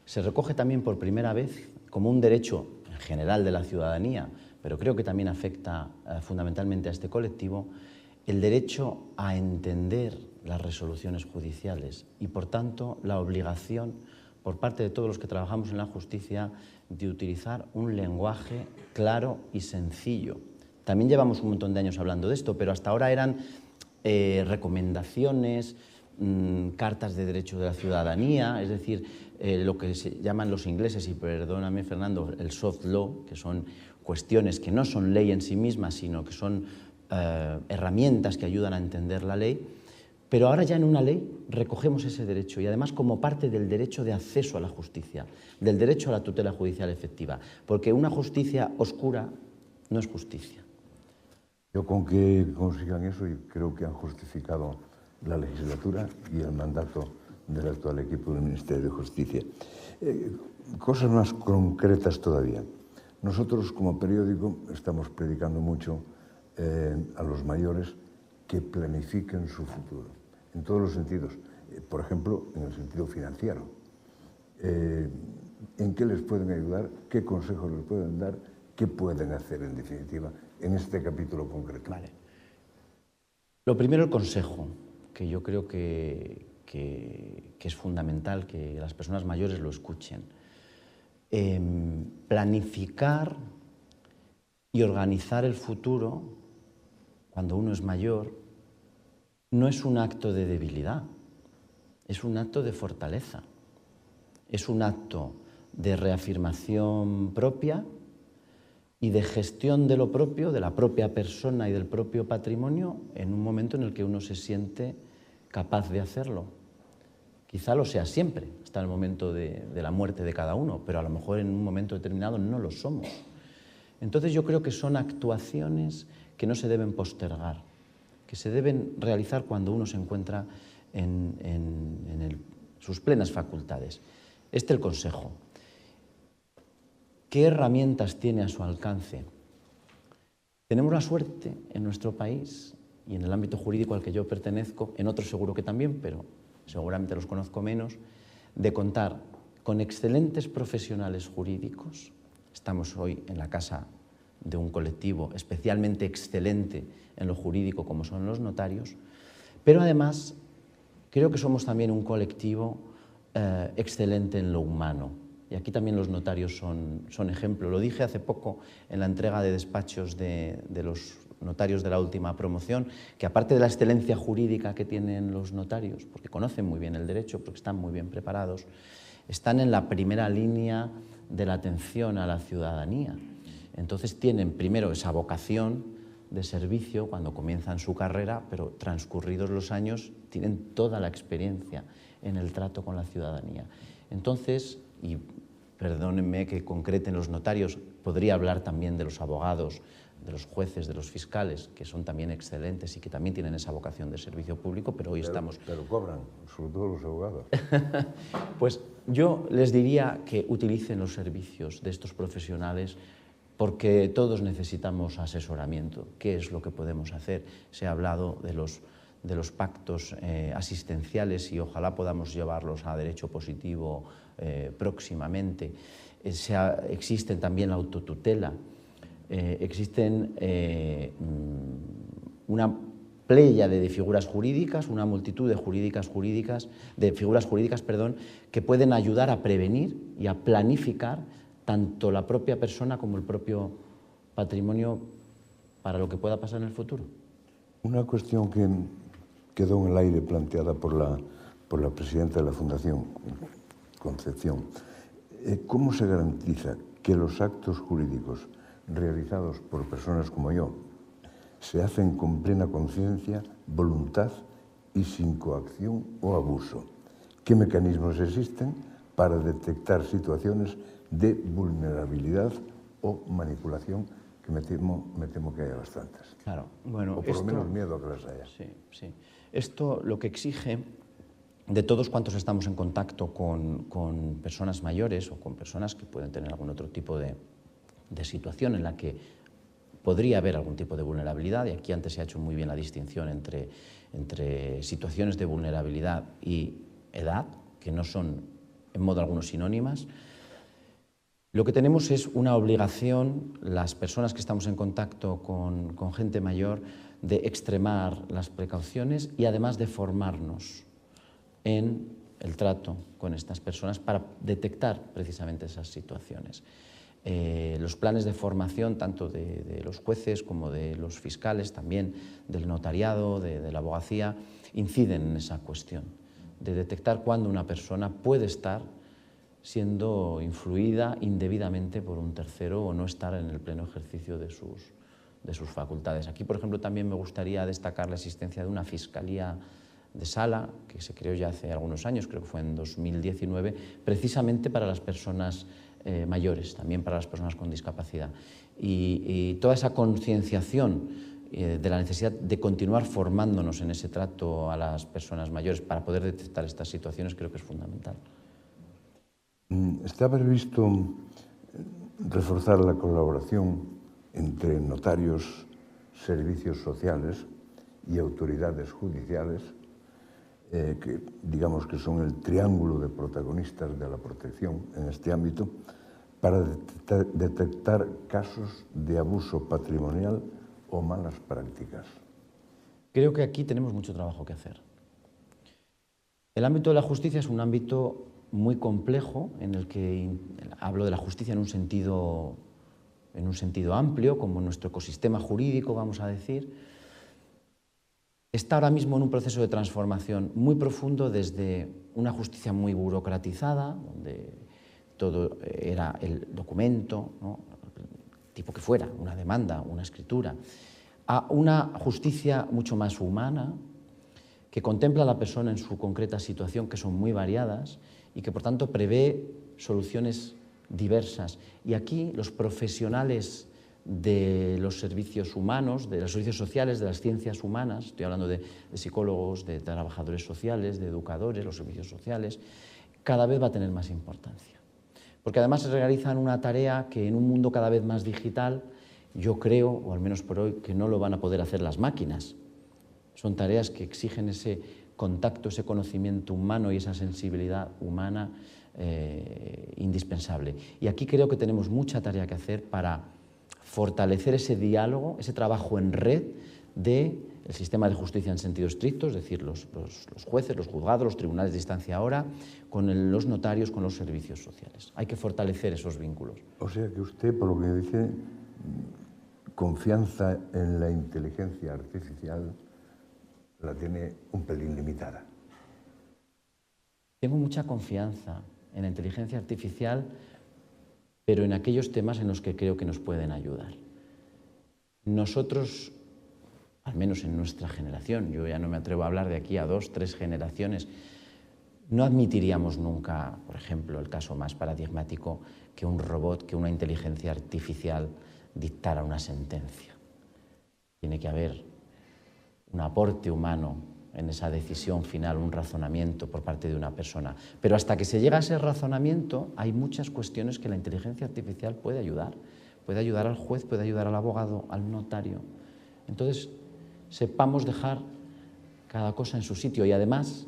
se recoge también por primera vez como un derecho en general de la ciudadanía, pero creo que también afecta fundamentalmente a este colectivo, el derecho a entender las resoluciones judiciales y, por tanto, la obligación por parte de todos los que trabajamos en la justicia de utilizar un lenguaje claro y sencillo. También llevamos un montón de años hablando de esto, pero hasta ahora eran recomendaciones, cartas de derecho de la ciudadanía, es decir, lo que se llaman los ingleses, y perdóname Fernando, el soft law, que son cuestiones que no son ley en sí mismas, sino que son herramientas que ayudan a entender la ley. Pero ahora ya en una ley recogemos ese derecho y además como parte del derecho de acceso a la justicia, del derecho a la tutela judicial efectiva, porque una justicia oscura no es justicia. Yo con que consigan eso, y creo que han justificado la legislatura y el mandato del actual equipo del Ministerio de Justicia. Cosas más concretas todavía. Nosotros como periódico estamos predicando mucho a los mayores que planifiquen su futuro, en todos los sentidos. Por ejemplo, en el sentido financiero. ¿En qué les pueden ayudar? ¿Qué consejos les pueden dar? ¿Qué pueden hacer, en definitiva, en este capítulo concreto? Vale. Lo primero, el consejo, que yo creo que es fundamental que las personas mayores lo escuchen. Planificar y organizar el futuro cuando uno es mayor no es un acto de debilidad, es un acto de fortaleza, es un acto de reafirmación propia y de gestión de lo propio, de la propia persona y del propio patrimonio en un momento en el que uno se siente capaz de hacerlo. Quizá lo sea siempre, hasta el momento de la muerte de cada uno, pero a lo mejor en un momento determinado no lo somos. Entonces yo creo que son actuaciones que no se deben postergar, que se deben realizar cuando uno se encuentra en sus plenas facultades. Este es el consejo. ¿Qué herramientas tiene a su alcance? Tenemos la suerte en nuestro país y en el ámbito jurídico al que yo pertenezco, en otros seguro que también, pero seguramente los conozco menos, de contar con excelentes profesionales jurídicos. Estamos hoy en la casa de un colectivo especialmente excelente en lo jurídico como son los notarios, pero además creo que somos también un colectivo excelente en lo humano. Y aquí también los notarios son ejemplo. Lo dije hace poco en la entrega de despachos de los notarios de la última promoción, que aparte de la excelencia jurídica que tienen los notarios, porque conocen muy bien el derecho, porque están muy bien preparados, están en la primera línea de la atención a la ciudadanía. Entonces tienen primero esa vocación de servicio cuando comienzan su carrera, pero transcurridos los años tienen toda la experiencia en el trato con la ciudadanía. Entonces, y perdónenme que concreten los notarios, podría hablar también de los abogados, de los jueces, de los fiscales, que son también excelentes y que también tienen esa vocación de servicio público, pero hoy estamos... Pero cobran, sobre todo los abogados. Pues yo les diría que utilicen los servicios de estos profesionales porque todos necesitamos asesoramiento. ¿Qué es lo que podemos hacer? Se ha hablado de los pactos asistenciales y ojalá podamos llevarlos a derecho positivo próximamente. Existen también la autotutela, existen una pléyade de figuras jurídicas, una multitud de figuras jurídicas, que pueden ayudar a prevenir y a planificar tanto la propia persona como el propio patrimonio para lo que pueda pasar en el futuro. Una cuestión que quedó en el aire planteada por la presidenta de la Fundación, Concepción. ¿Cómo se garantiza que los actos jurídicos realizados por personas como yo se hacen con plena conciencia, voluntad y sin coacción o abuso? ¿Qué mecanismos existen para detectar situaciones de vulnerabilidad o manipulación, que me temo que haya bastantes? Claro, bueno, o por lo menos miedo a que las haya. Sí, sí. Esto lo que exige de todos cuantos estamos en contacto con personas mayores o con personas que pueden tener algún otro tipo de situación en la que podría haber algún tipo de vulnerabilidad, y aquí antes se ha hecho muy bien la distinción entre situaciones de vulnerabilidad y edad, que no son en modo alguno sinónimas. Lo que tenemos es una obligación, las personas que estamos en contacto con gente mayor, de extremar las precauciones y además de formarnos en el trato con estas personas para detectar precisamente esas situaciones. Los planes de formación, tanto de los jueces como de los fiscales, también del notariado, de la abogacía, inciden en esa cuestión de detectar cuándo una persona puede estar siendo influida indebidamente por un tercero o no estar en el pleno ejercicio de sus facultades. Aquí, por ejemplo, también me gustaría destacar la existencia de una fiscalía de sala, que se creó ya hace algunos años, creo que fue en 2019, precisamente para las personas mayores, también para las personas con discapacidad. Y toda esa concienciación de la necesidad de continuar formándonos en ese trato a las personas mayores para poder detectar estas situaciones creo que es fundamental. Está previsto reforzar la colaboración entre notarios, servicios sociales y autoridades judiciales, que digamos que son el triángulo de protagonistas de la protección en este ámbito, para detectar casos de abuso patrimonial o malas prácticas. Creo que aquí tenemos mucho trabajo que hacer. El ámbito de la justicia es un ámbito muy complejo, en el que hablo de la justicia en un sentido amplio, como nuestro ecosistema jurídico, vamos a decir. Está ahora mismo en un proceso de transformación muy profundo, desde una justicia muy burocratizada, donde todo era el documento, ¿no?, tipo que fuera, una demanda, una escritura, a una justicia mucho más humana, que contempla a la persona en su concreta situación, que son muy variadas, y que por tanto prevé soluciones diversas. Y aquí los profesionales de los servicios humanos, de los servicios sociales, de las ciencias humanas, estoy hablando de psicólogos, de trabajadores sociales, de educadores, los servicios sociales, cada vez va a tener más importancia. Porque además se realizan una tarea que en un mundo cada vez más digital, yo creo, o al menos por hoy, que no lo van a poder hacer las máquinas. Son tareas que exigen ese contacto, ese conocimiento humano y esa sensibilidad humana indispensable. Y aquí creo que tenemos mucha tarea que hacer para fortalecer ese diálogo, ese trabajo en red del sistema de justicia en sentido estricto, es decir, los jueces, los juzgados, los tribunales de instancia ahora, con los notarios, con los servicios sociales. Hay que fortalecer esos vínculos. O sea que usted, por lo que dice, confianza en la inteligencia artificial la tiene un pelín limitada. Tengo mucha confianza en la inteligencia artificial, pero en aquellos temas en los que creo que nos pueden ayudar. Nosotros, al menos en nuestra generación, yo ya no me atrevo a hablar de aquí a 2, 3 generaciones, no admitiríamos nunca, por ejemplo, el caso más paradigmático, que un robot, que una inteligencia artificial dictara una sentencia. Tiene que haber un aporte humano en esa decisión final, un razonamiento por parte de una persona. Pero hasta que se llega a ese razonamiento, hay muchas cuestiones que la inteligencia artificial puede ayudar. Puede ayudar al juez, puede ayudar al abogado, al notario. Entonces, sepamos dejar cada cosa en su sitio y además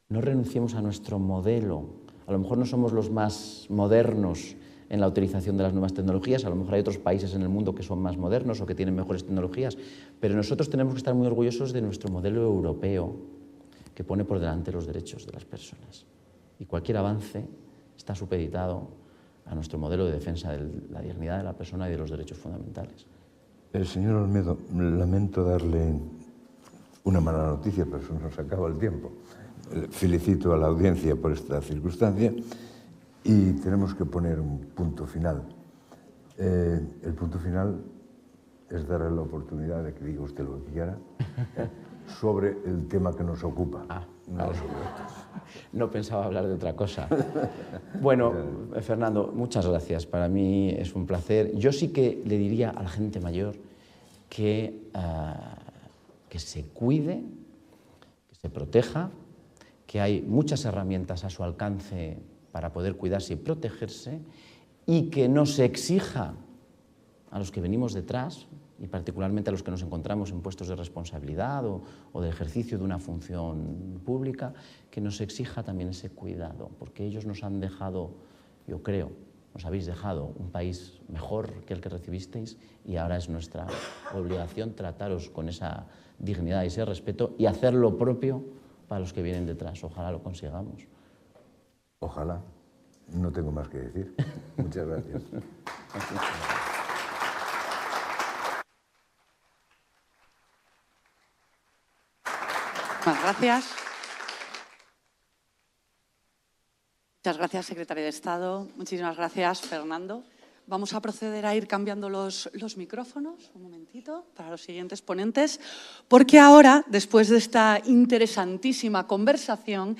no renunciemos a nuestro modelo. A lo mejor no somos los más modernos en la utilización de las nuevas tecnologías, a lo mejor hay otros países en el mundo que son más modernos o que tienen mejores tecnologías, pero nosotros tenemos que estar muy orgullosos de nuestro modelo europeo, que pone por delante los derechos de las personas. Y cualquier avance está supeditado a nuestro modelo de defensa de la dignidad de la persona y de los derechos fundamentales. Señor Olmedo, lamento darle una mala noticia, pero se nos acaba el tiempo. Felicito a la audiencia por esta circunstancia y tenemos que poner un punto final. El punto final es darle la oportunidad de que diga usted lo que quiera sobre el tema que nos ocupa. No pensaba hablar de otra cosa. Bueno, Fernando, muchas gracias. Para mí es un placer. Yo sí que le diría a la gente mayor que se cuide, que se proteja, que hay muchas herramientas a su alcance para poder cuidarse y protegerse, y que no se exija a los que venimos detrás, y particularmente a los que nos encontramos en puestos de responsabilidad o de ejercicio de una función pública, que nos exija también ese cuidado, porque ellos nos han dejado, yo creo, nos habéis dejado un país mejor que el que recibisteis, y ahora es nuestra obligación trataros con esa dignidad y ese respeto y hacer lo propio para los que vienen detrás. Ojalá lo consigamos. Ojalá. No tengo más que decir. Muchas gracias. Muchas gracias. Muchas gracias, secretario de Estado. Muchísimas gracias, Fernando. Vamos a proceder a ir cambiando los micrófonos, un momentito, para los siguientes ponentes, porque ahora, después de esta interesantísima conversación,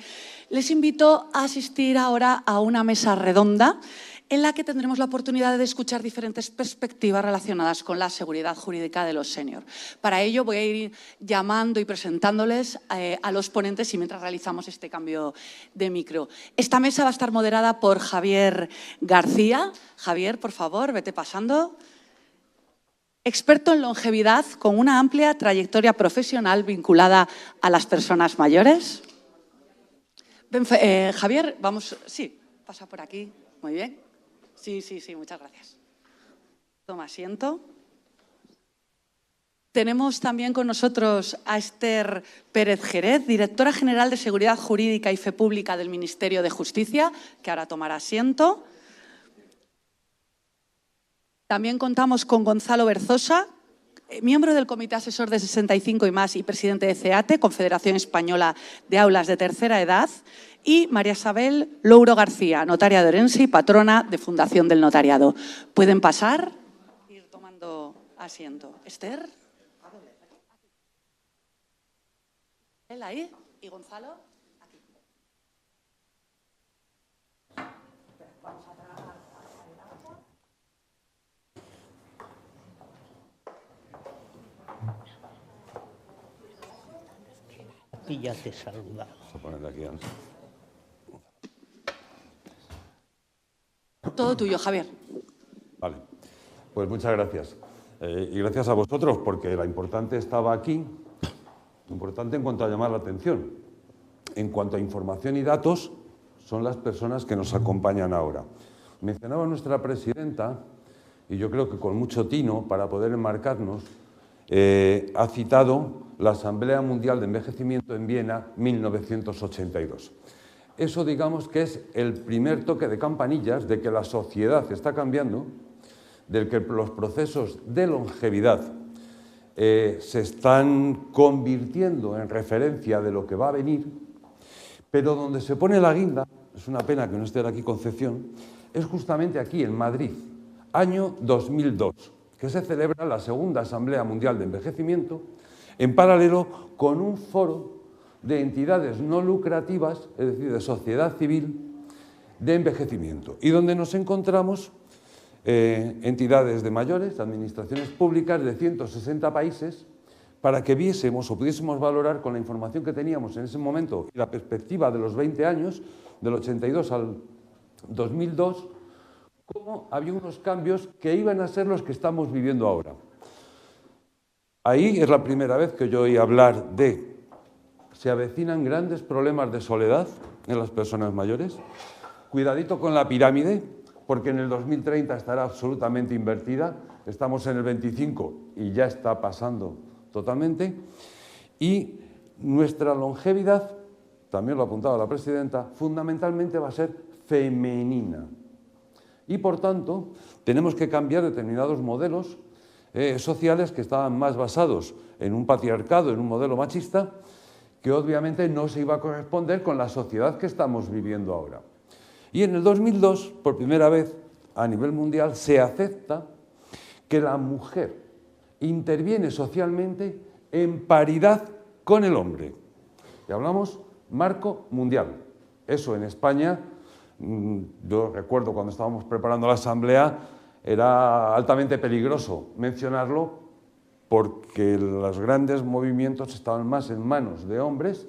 les invito a asistir ahora a una mesa redonda en la que tendremos la oportunidad de escuchar diferentes perspectivas relacionadas con la seguridad jurídica de los senior. Para ello voy a ir llamando y presentándoles a los ponentes y mientras realizamos este cambio de micro. Esta mesa va a estar moderada por Javier García. Javier, por favor, vete pasando. Experto en longevidad con una amplia trayectoria profesional vinculada a las personas mayores. Javier, vamos, sí, pasa por aquí. Muy bien. Sí, muchas gracias. Toma asiento. Tenemos también con nosotros a Esther Pérez Jerez, directora general de Seguridad Jurídica y Fe Pública del Ministerio de Justicia, que ahora tomará asiento. También contamos con Gonzalo Berzosa, miembro del Comité Asesor de 65 y más y presidente de CEATE, Confederación Española de Aulas de Tercera Edad, y María Isabel Louro García, notaria de Orense y patrona de Fundación del Notariado. ¿Pueden pasar? Ir tomando asiento. Esther. ¿Él ahí? ¿Y Gonzalo? Aquí. Vamos a trabajar. Y ya te he saludado. Vamos a ponerle aquí antes. Todo tuyo, Javier. Vale, pues muchas gracias. Y gracias a vosotros, porque la importante estaba aquí, importante en cuanto a llamar la atención. En cuanto a información y datos, son las personas que nos acompañan ahora. Mencionaba nuestra presidenta, y yo creo que con mucho tino, para poder enmarcarnos, ha citado la Asamblea Mundial de Envejecimiento en Viena, 1982. Eso, digamos, que es el primer toque de campanillas de que la sociedad está cambiando, de que los procesos de longevidad se están convirtiendo en referencia de lo que va a venir, pero donde se pone la guinda, es una pena que no esté aquí Concepción, es justamente aquí, en Madrid, año 2002, que se celebra la segunda Asamblea Mundial de Envejecimiento, en paralelo con un foro de entidades no lucrativas, es decir, de sociedad civil, de envejecimiento, y donde nos encontramos entidades de mayores, administraciones públicas de 160 países, para que viésemos o pudiésemos valorar con la información que teníamos en ese momento y la perspectiva de los 20 años, del 82 al 2002, cómo había unos cambios que iban a ser los que estamos viviendo ahora. Ahí es la primera vez que yo oí hablar de se avecinan grandes problemas de soledad en las personas mayores. Cuidadito con la pirámide, porque en el 2030 estará absolutamente invertida. Estamos en el 25 y ya está pasando totalmente. Y nuestra longevidad, también lo ha apuntado la presidenta, fundamentalmente va a ser femenina. Y por tanto, tenemos que cambiar determinados modelos sociales que estaban más basados en un patriarcado, en un modelo machista, que obviamente no se iba a corresponder con la sociedad que estamos viviendo ahora. Y en el 2002, por primera vez a nivel mundial, se acepta que la mujer interviene socialmente en paridad con el hombre. Y hablamos marco mundial. Eso en España, yo recuerdo cuando estábamos preparando la asamblea, era altamente peligroso mencionarlo, porque los grandes movimientos estaban más en manos de hombres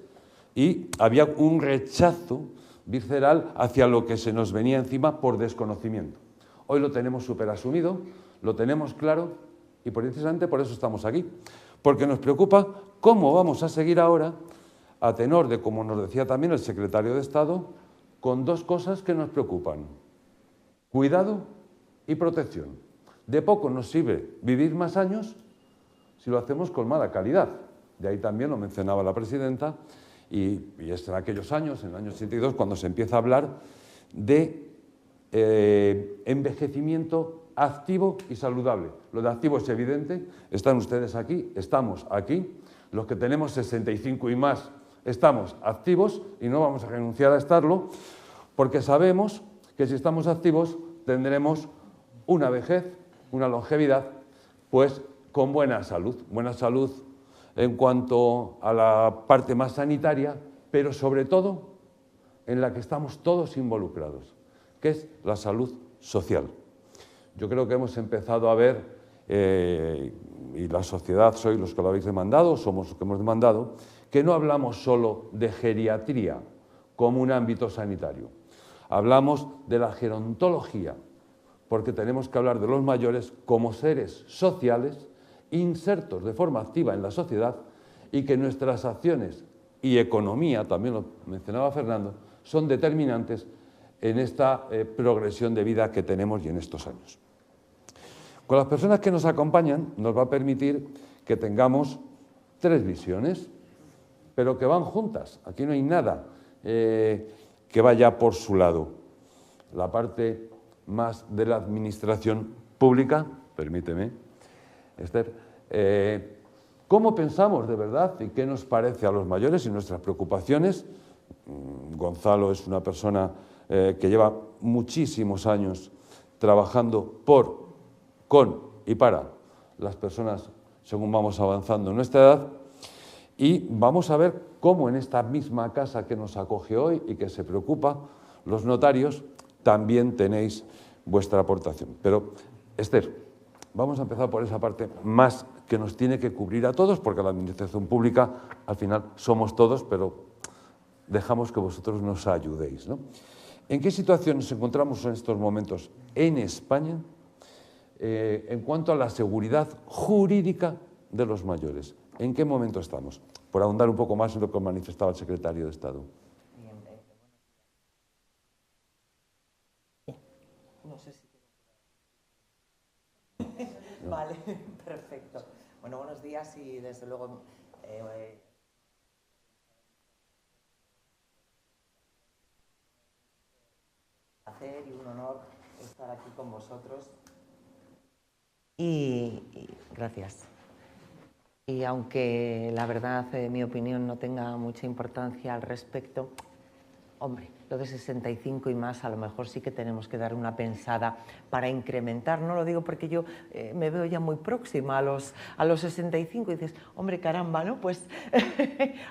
y había un rechazo visceral hacia lo que se nos venía encima por desconocimiento. Hoy lo tenemos súper asumido, lo tenemos claro y precisamente por eso estamos aquí. Porque nos preocupa cómo vamos a seguir ahora, a tenor de, como nos decía también el secretario de Estado, con dos cosas que nos preocupan: cuidado y protección. De poco nos sirve vivir más años si lo hacemos con mala calidad. De ahí también lo mencionaba la presidenta, y es en aquellos años, en el año 82, cuando se empieza a hablar de envejecimiento activo y saludable. Lo de activo es evidente, están ustedes aquí, estamos aquí, los que tenemos 65 y más estamos activos y no vamos a renunciar a estarlo, porque sabemos que si estamos activos tendremos una vejez, una longevidad, pues con buena salud en cuanto a la parte más sanitaria, pero sobre todo en la que estamos todos involucrados, que es la salud social. Yo creo que hemos empezado a ver, y la sociedad sois los que lo habéis demandado, somos los que hemos demandado, que no hablamos solo de geriatría como un ámbito sanitario. Hablamos de la gerontología, porque tenemos que hablar de los mayores como seres sociales, insertos de forma activa en la sociedad, y que nuestras acciones y economía, también lo mencionaba Fernando, son determinantes en esta progresión de vida que tenemos y en estos años. Con las personas que nos acompañan nos va a permitir que tengamos tres visiones, pero que van juntas. Aquí no hay nada que vaya por su lado. La parte más de la administración pública, permíteme, Esther, ¿cómo pensamos de verdad y qué nos parece a los mayores y nuestras preocupaciones? Gonzalo es una persona que lleva muchísimos años trabajando por, con y para las personas según vamos avanzando en nuestra edad, y vamos a ver cómo en esta misma casa que nos acoge hoy y que se preocupa, los notarios, también tenéis vuestra aportación. Pero, Esther, vamos a empezar por esa parte más que nos tiene que cubrir a todos, porque la administración pública, al final, somos todos, pero dejamos que vosotros nos ayudéis, ¿no? ¿En qué situación nos encontramos en estos momentos en España en cuanto a la seguridad jurídica de los mayores? ¿En qué momento estamos? Por ahondar un poco más en lo que manifestaba el secretario de Estado. No sé si... Vale, perfecto. Bueno, buenos días y desde luego un placer y un honor estar aquí con vosotros. Y gracias. Y aunque la verdad, mi opinión no tenga mucha importancia al respecto, hombre, lo de 65 y más a lo mejor sí que tenemos que dar una pensada para incrementar. No lo digo porque yo me veo ya muy próxima a los 65 y dices, hombre, caramba, ¿no? Pues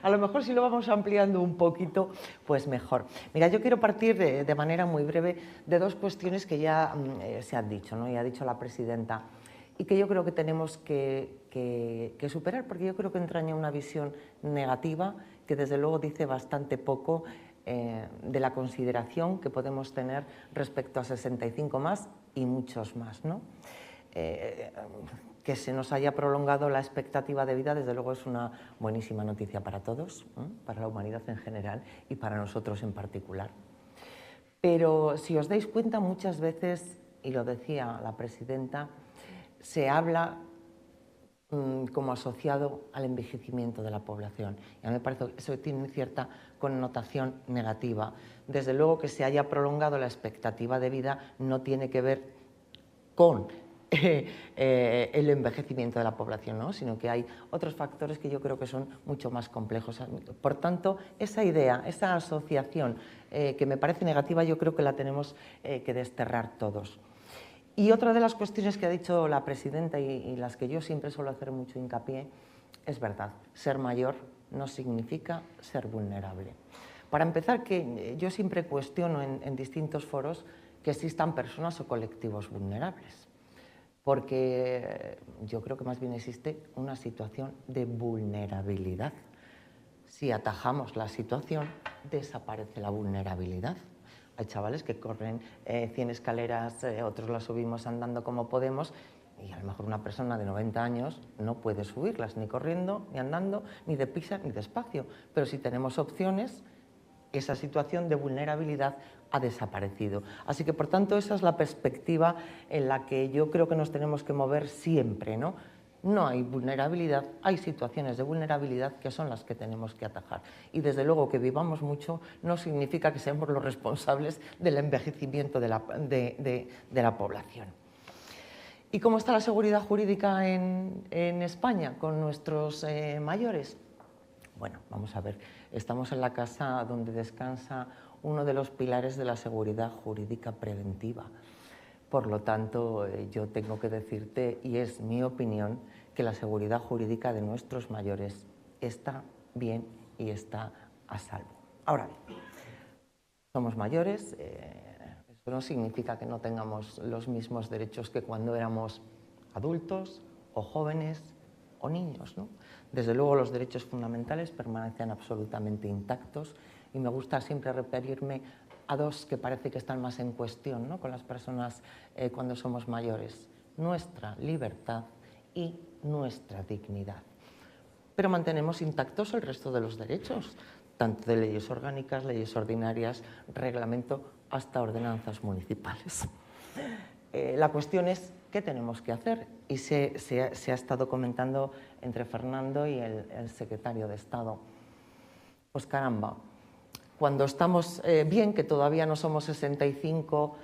a lo mejor si lo vamos ampliando un poquito, pues mejor. Mira, yo quiero partir de manera muy breve de dos cuestiones que ya se han dicho, ¿no? Ya ha dicho la presidenta, y que yo creo que tenemos que superar, porque yo creo que entraña una visión negativa que desde luego dice bastante poco de la consideración que podemos tener respecto a 65 más y muchos más, ¿no? Que se nos haya prolongado la expectativa de vida, desde luego es una buenísima noticia para todos, para la humanidad en general y para nosotros en particular. Pero si os dais cuenta, muchas veces, y lo decía la presidenta, se habla como asociado al envejecimiento de la población. Y a mí me parece que eso tiene cierta connotación negativa. Desde luego que se haya prolongado la expectativa de vida no tiene que ver con el envejecimiento de la población, ¿no? Sino que hay otros factores que yo creo que son mucho más complejos. Por tanto, esa idea, esa asociación que me parece negativa, yo creo que la tenemos que desterrar todos. Y otra de las cuestiones que ha dicho la presidenta y las que yo siempre suelo hacer mucho hincapié, es verdad, ser mayor no significa ser vulnerable. Para empezar, que yo siempre cuestiono en distintos foros que existan personas o colectivos vulnerables, porque yo creo que más bien existe una situación de vulnerabilidad. Si atajamos la situación, desaparece la vulnerabilidad. Hay chavales que corren 100 escaleras, otros las subimos andando como podemos, Y a lo mejor una persona de 90 años no puede subirlas, ni corriendo, ni andando, ni deprisa, ni despacio. Pero si tenemos opciones, esa situación de vulnerabilidad ha desaparecido. Así que, por tanto, esa es la perspectiva en la que yo creo que nos tenemos que mover siempre, ¿no? No hay vulnerabilidad, hay situaciones de vulnerabilidad que son las que tenemos que atajar. Y desde luego que vivamos mucho no significa que seamos los responsables del envejecimiento de la población. ¿Y cómo está la seguridad jurídica en España con nuestros mayores? Bueno, vamos a ver, estamos en la casa donde descansa uno de los pilares de la seguridad jurídica preventiva. Por lo tanto, yo tengo que decirte, y es mi opinión, que la seguridad jurídica de nuestros mayores está bien y está a salvo. Ahora bien, somos mayores, eso no significa que no tengamos los mismos derechos que cuando éramos adultos o jóvenes o niños, ¿no? Desde luego los derechos fundamentales permanecen absolutamente intactos y me gusta siempre referirme a dos que parece que están más en cuestión, ¿no?, con las personas cuando somos mayores: nuestra libertad y nuestra dignidad. Pero mantenemos intactos el resto de los derechos, tanto de leyes orgánicas, leyes ordinarias, reglamento, hasta ordenanzas municipales. La cuestión es qué tenemos que hacer, y se ha estado comentando entre Fernando y el secretario de Estado. Pues caramba, cuando estamos bien, que todavía no somos 65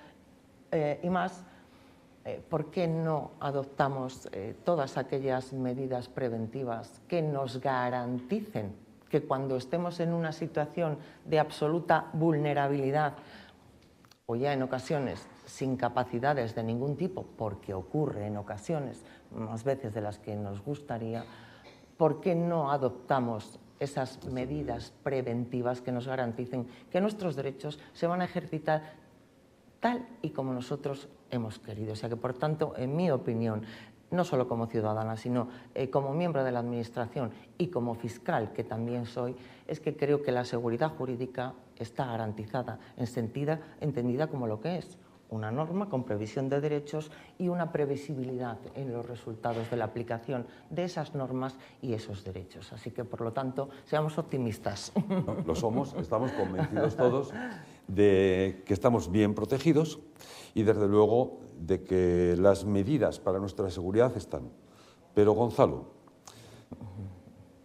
y más, ¿por qué no adoptamos todas aquellas medidas preventivas que nos garanticen que cuando estemos en una situación de absoluta vulnerabilidad, o ya en ocasiones sin capacidades de ningún tipo, porque ocurre en ocasiones, más veces de las que nos gustaría, ¿por qué no adoptamos esas medidas preventivas que nos garanticen que nuestros derechos se van a ejercitar tal y como nosotros hemos querido? O sea que, por tanto, en mi opinión, no solo como ciudadana, sino como miembro de la Administración y como fiscal, que también soy, es que creo que la seguridad jurídica está garantizada, entendida como lo que es: una norma con previsión de derechos y una previsibilidad en los resultados de la aplicación de esas normas y esos derechos. Así que, por lo tanto, seamos optimistas. No, lo somos, estamos convencidos todos de que estamos bien protegidos y, desde luego, de que las medidas para nuestra seguridad están. Pero, Gonzalo,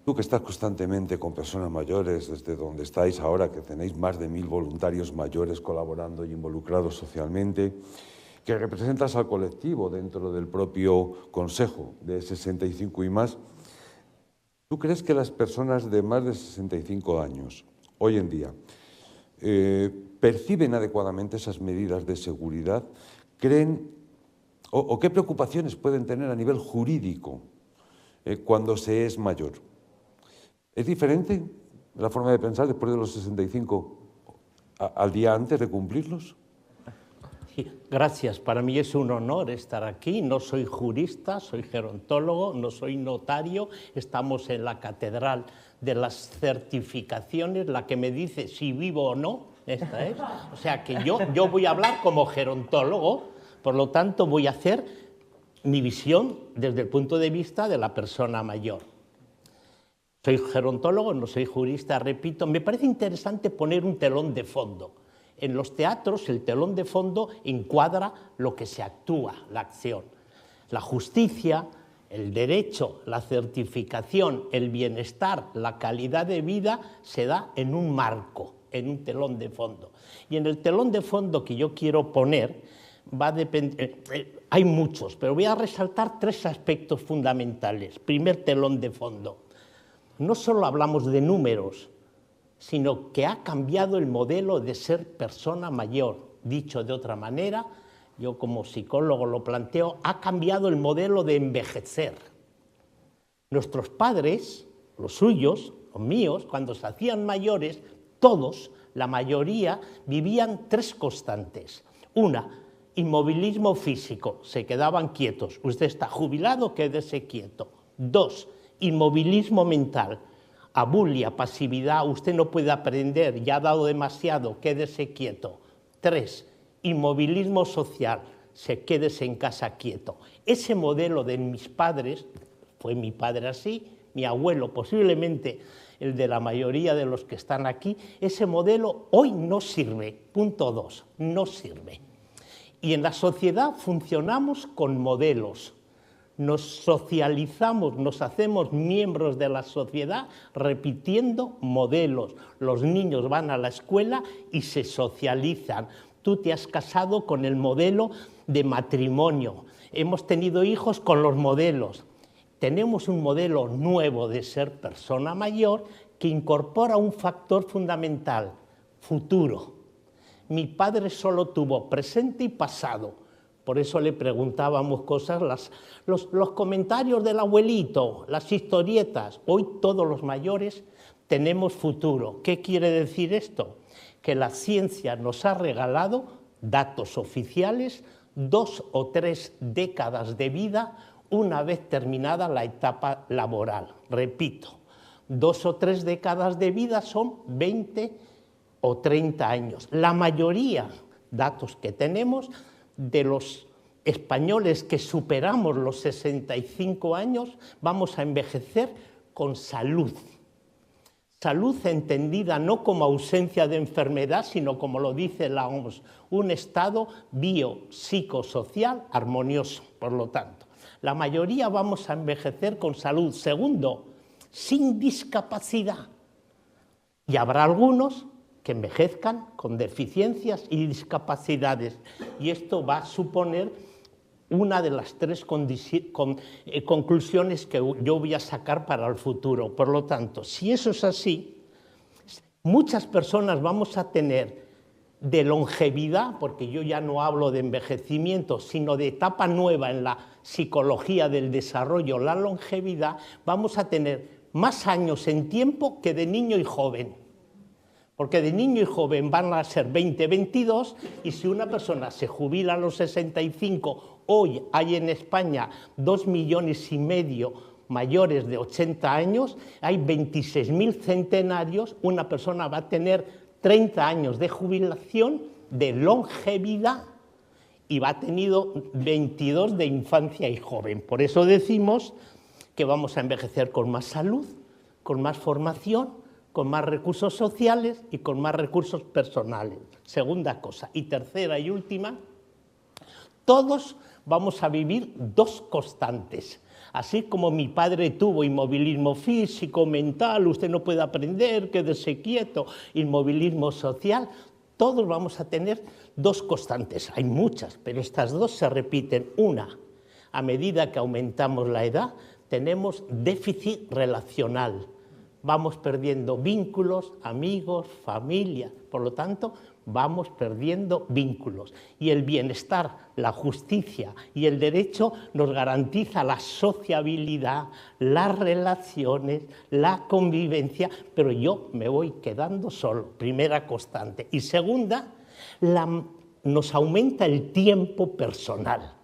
tú que estás constantemente con personas mayores, desde donde estáis ahora, que tenéis más de 1000 voluntarios mayores colaborando y involucrados socialmente, que representas al colectivo dentro del propio Consejo de 65 y más, ¿tú crees que las personas de más de 65 años, hoy en día, perciben adecuadamente esas medidas de seguridad? ¿Creen o qué preocupaciones pueden tener a nivel jurídico cuando se es mayor? ¿Es diferente la forma de pensar después de los 65 al día antes de cumplirlos? Sí, gracias, para mí es un honor estar aquí. No soy jurista, soy gerontólogo, no soy notario. Estamos en la catedral de las certificaciones, la que me dice si vivo o no, esta es. O sea que yo voy a hablar como gerontólogo, por lo tanto voy a hacer mi visión desde el punto de vista de la persona mayor. Soy gerontólogo, no soy jurista, repito. Me parece interesante poner un telón de fondo. En los teatros el telón de fondo encuadra lo que se actúa, la acción. La justicia, el derecho, la certificación, el bienestar, la calidad de vida se da en un marco, en un telón de fondo. Y en el telón de fondo que yo quiero poner va a depender, hay muchos, pero voy a resaltar 3 aspectos fundamentales. Primer telón de fondo. No solo hablamos de números, sino que ha cambiado el modelo de ser persona mayor. Dicho de otra manera, yo como psicólogo lo planteo, ha cambiado el modelo de envejecer. Nuestros padres, los suyos, los míos, cuando se hacían mayores, todos, la mayoría, vivían 3 constantes. Una, inmovilismo físico, se quedaban quietos. Usted está jubilado, quédese quieto. 2, inmovilismo mental, abulia, pasividad, usted no puede aprender, ya ha dado demasiado, quédese quieto. 3, inmovilismo social, se quedes en casa quieto. Ese modelo de mis padres, fue mi padre así, mi abuelo posiblemente el de la mayoría de los que están aquí, ese modelo hoy no sirve. Punto 2, no sirve. Y en la sociedad funcionamos con modelos. Nos socializamos, nos hacemos miembros de la sociedad repitiendo modelos. Los niños van a la escuela y se socializan. Tú te has casado con el modelo de matrimonio. Hemos tenido hijos con los modelos. Tenemos un modelo nuevo de ser persona mayor que incorpora un factor fundamental, futuro. Mi padre solo tuvo presente y pasado. Por eso le preguntábamos cosas, los comentarios del abuelito, las historietas. Hoy todos los mayores tenemos futuro. ¿Qué quiere decir esto? Que la ciencia nos ha regalado datos oficiales, 2 o 3 décadas de vida una vez terminada la etapa laboral. Repito, 2 o 3 décadas de vida son 20 o 30 años. La mayoría, datos que tenemos, de los españoles que superamos los 65 años, vamos a envejecer con salud. Salud entendida no como ausencia de enfermedad, sino como lo dice la OMS, un estado biopsicosocial armonioso, por lo tanto. La mayoría vamos a envejecer con salud. Segundo, sin discapacidad. Y habrá algunos que envejezcan con deficiencias y discapacidades. Y esto va a suponer una de las 3 conclusiones que yo voy a sacar para el futuro. Por lo tanto, si eso es así, muchas personas vamos a tener de longevidad, porque yo ya no hablo de envejecimiento, sino de etapa nueva en la psicología del desarrollo, la longevidad, vamos a tener más años en tiempo que de niño y joven. Porque de niño y joven van a ser 20, 22, y si una persona se jubila a los 65, hoy hay en España 2,5 millones mayores de 80 años, hay 26.000 centenarios, una persona va a tener 30 años de jubilación, de longevidad, y va a tener 22 de infancia y joven. Por eso decimos que vamos a envejecer con más salud, con más formación, con más recursos sociales y con más recursos personales. Segunda cosa. Y tercera y última, todos vamos a vivir 2 constantes. Así como mi padre tuvo inmovilismo físico, mental, usted no puede aprender, quédese quieto, inmovilismo social, todos vamos a tener 2 constantes. Hay muchas, pero estas 2 se repiten. Una, a medida que aumentamos la edad, tenemos déficit relacional. Vamos perdiendo vínculos, amigos, familia. Por lo tanto, vamos perdiendo vínculos. Y el bienestar, la justicia y el derecho nos garantiza la sociabilidad, las relaciones, la convivencia, pero yo me voy quedando solo, primera constante. Y segunda, nos aumenta el tiempo personal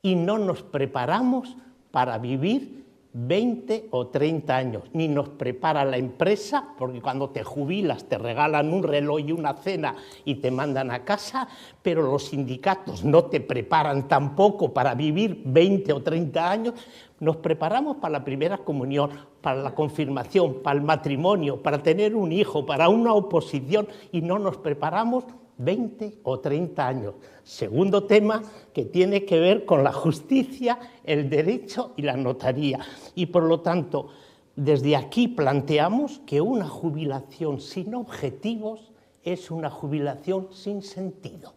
y no nos preparamos para vivir 20 o 30 años, ni nos prepara la empresa, porque cuando te jubilas te regalan un reloj y una cena y te mandan a casa, pero los sindicatos no te preparan tampoco para vivir 20 o 30 años. Nos preparamos para la primera comunión, para la confirmación, para el matrimonio, para tener un hijo, para una oposición, y no nos preparamos 20 o 30 años. Segundo tema, que tiene que ver con la justicia, el derecho y la notaría. Y por lo tanto, desde aquí planteamos que una jubilación sin objetivos es una jubilación sin sentido.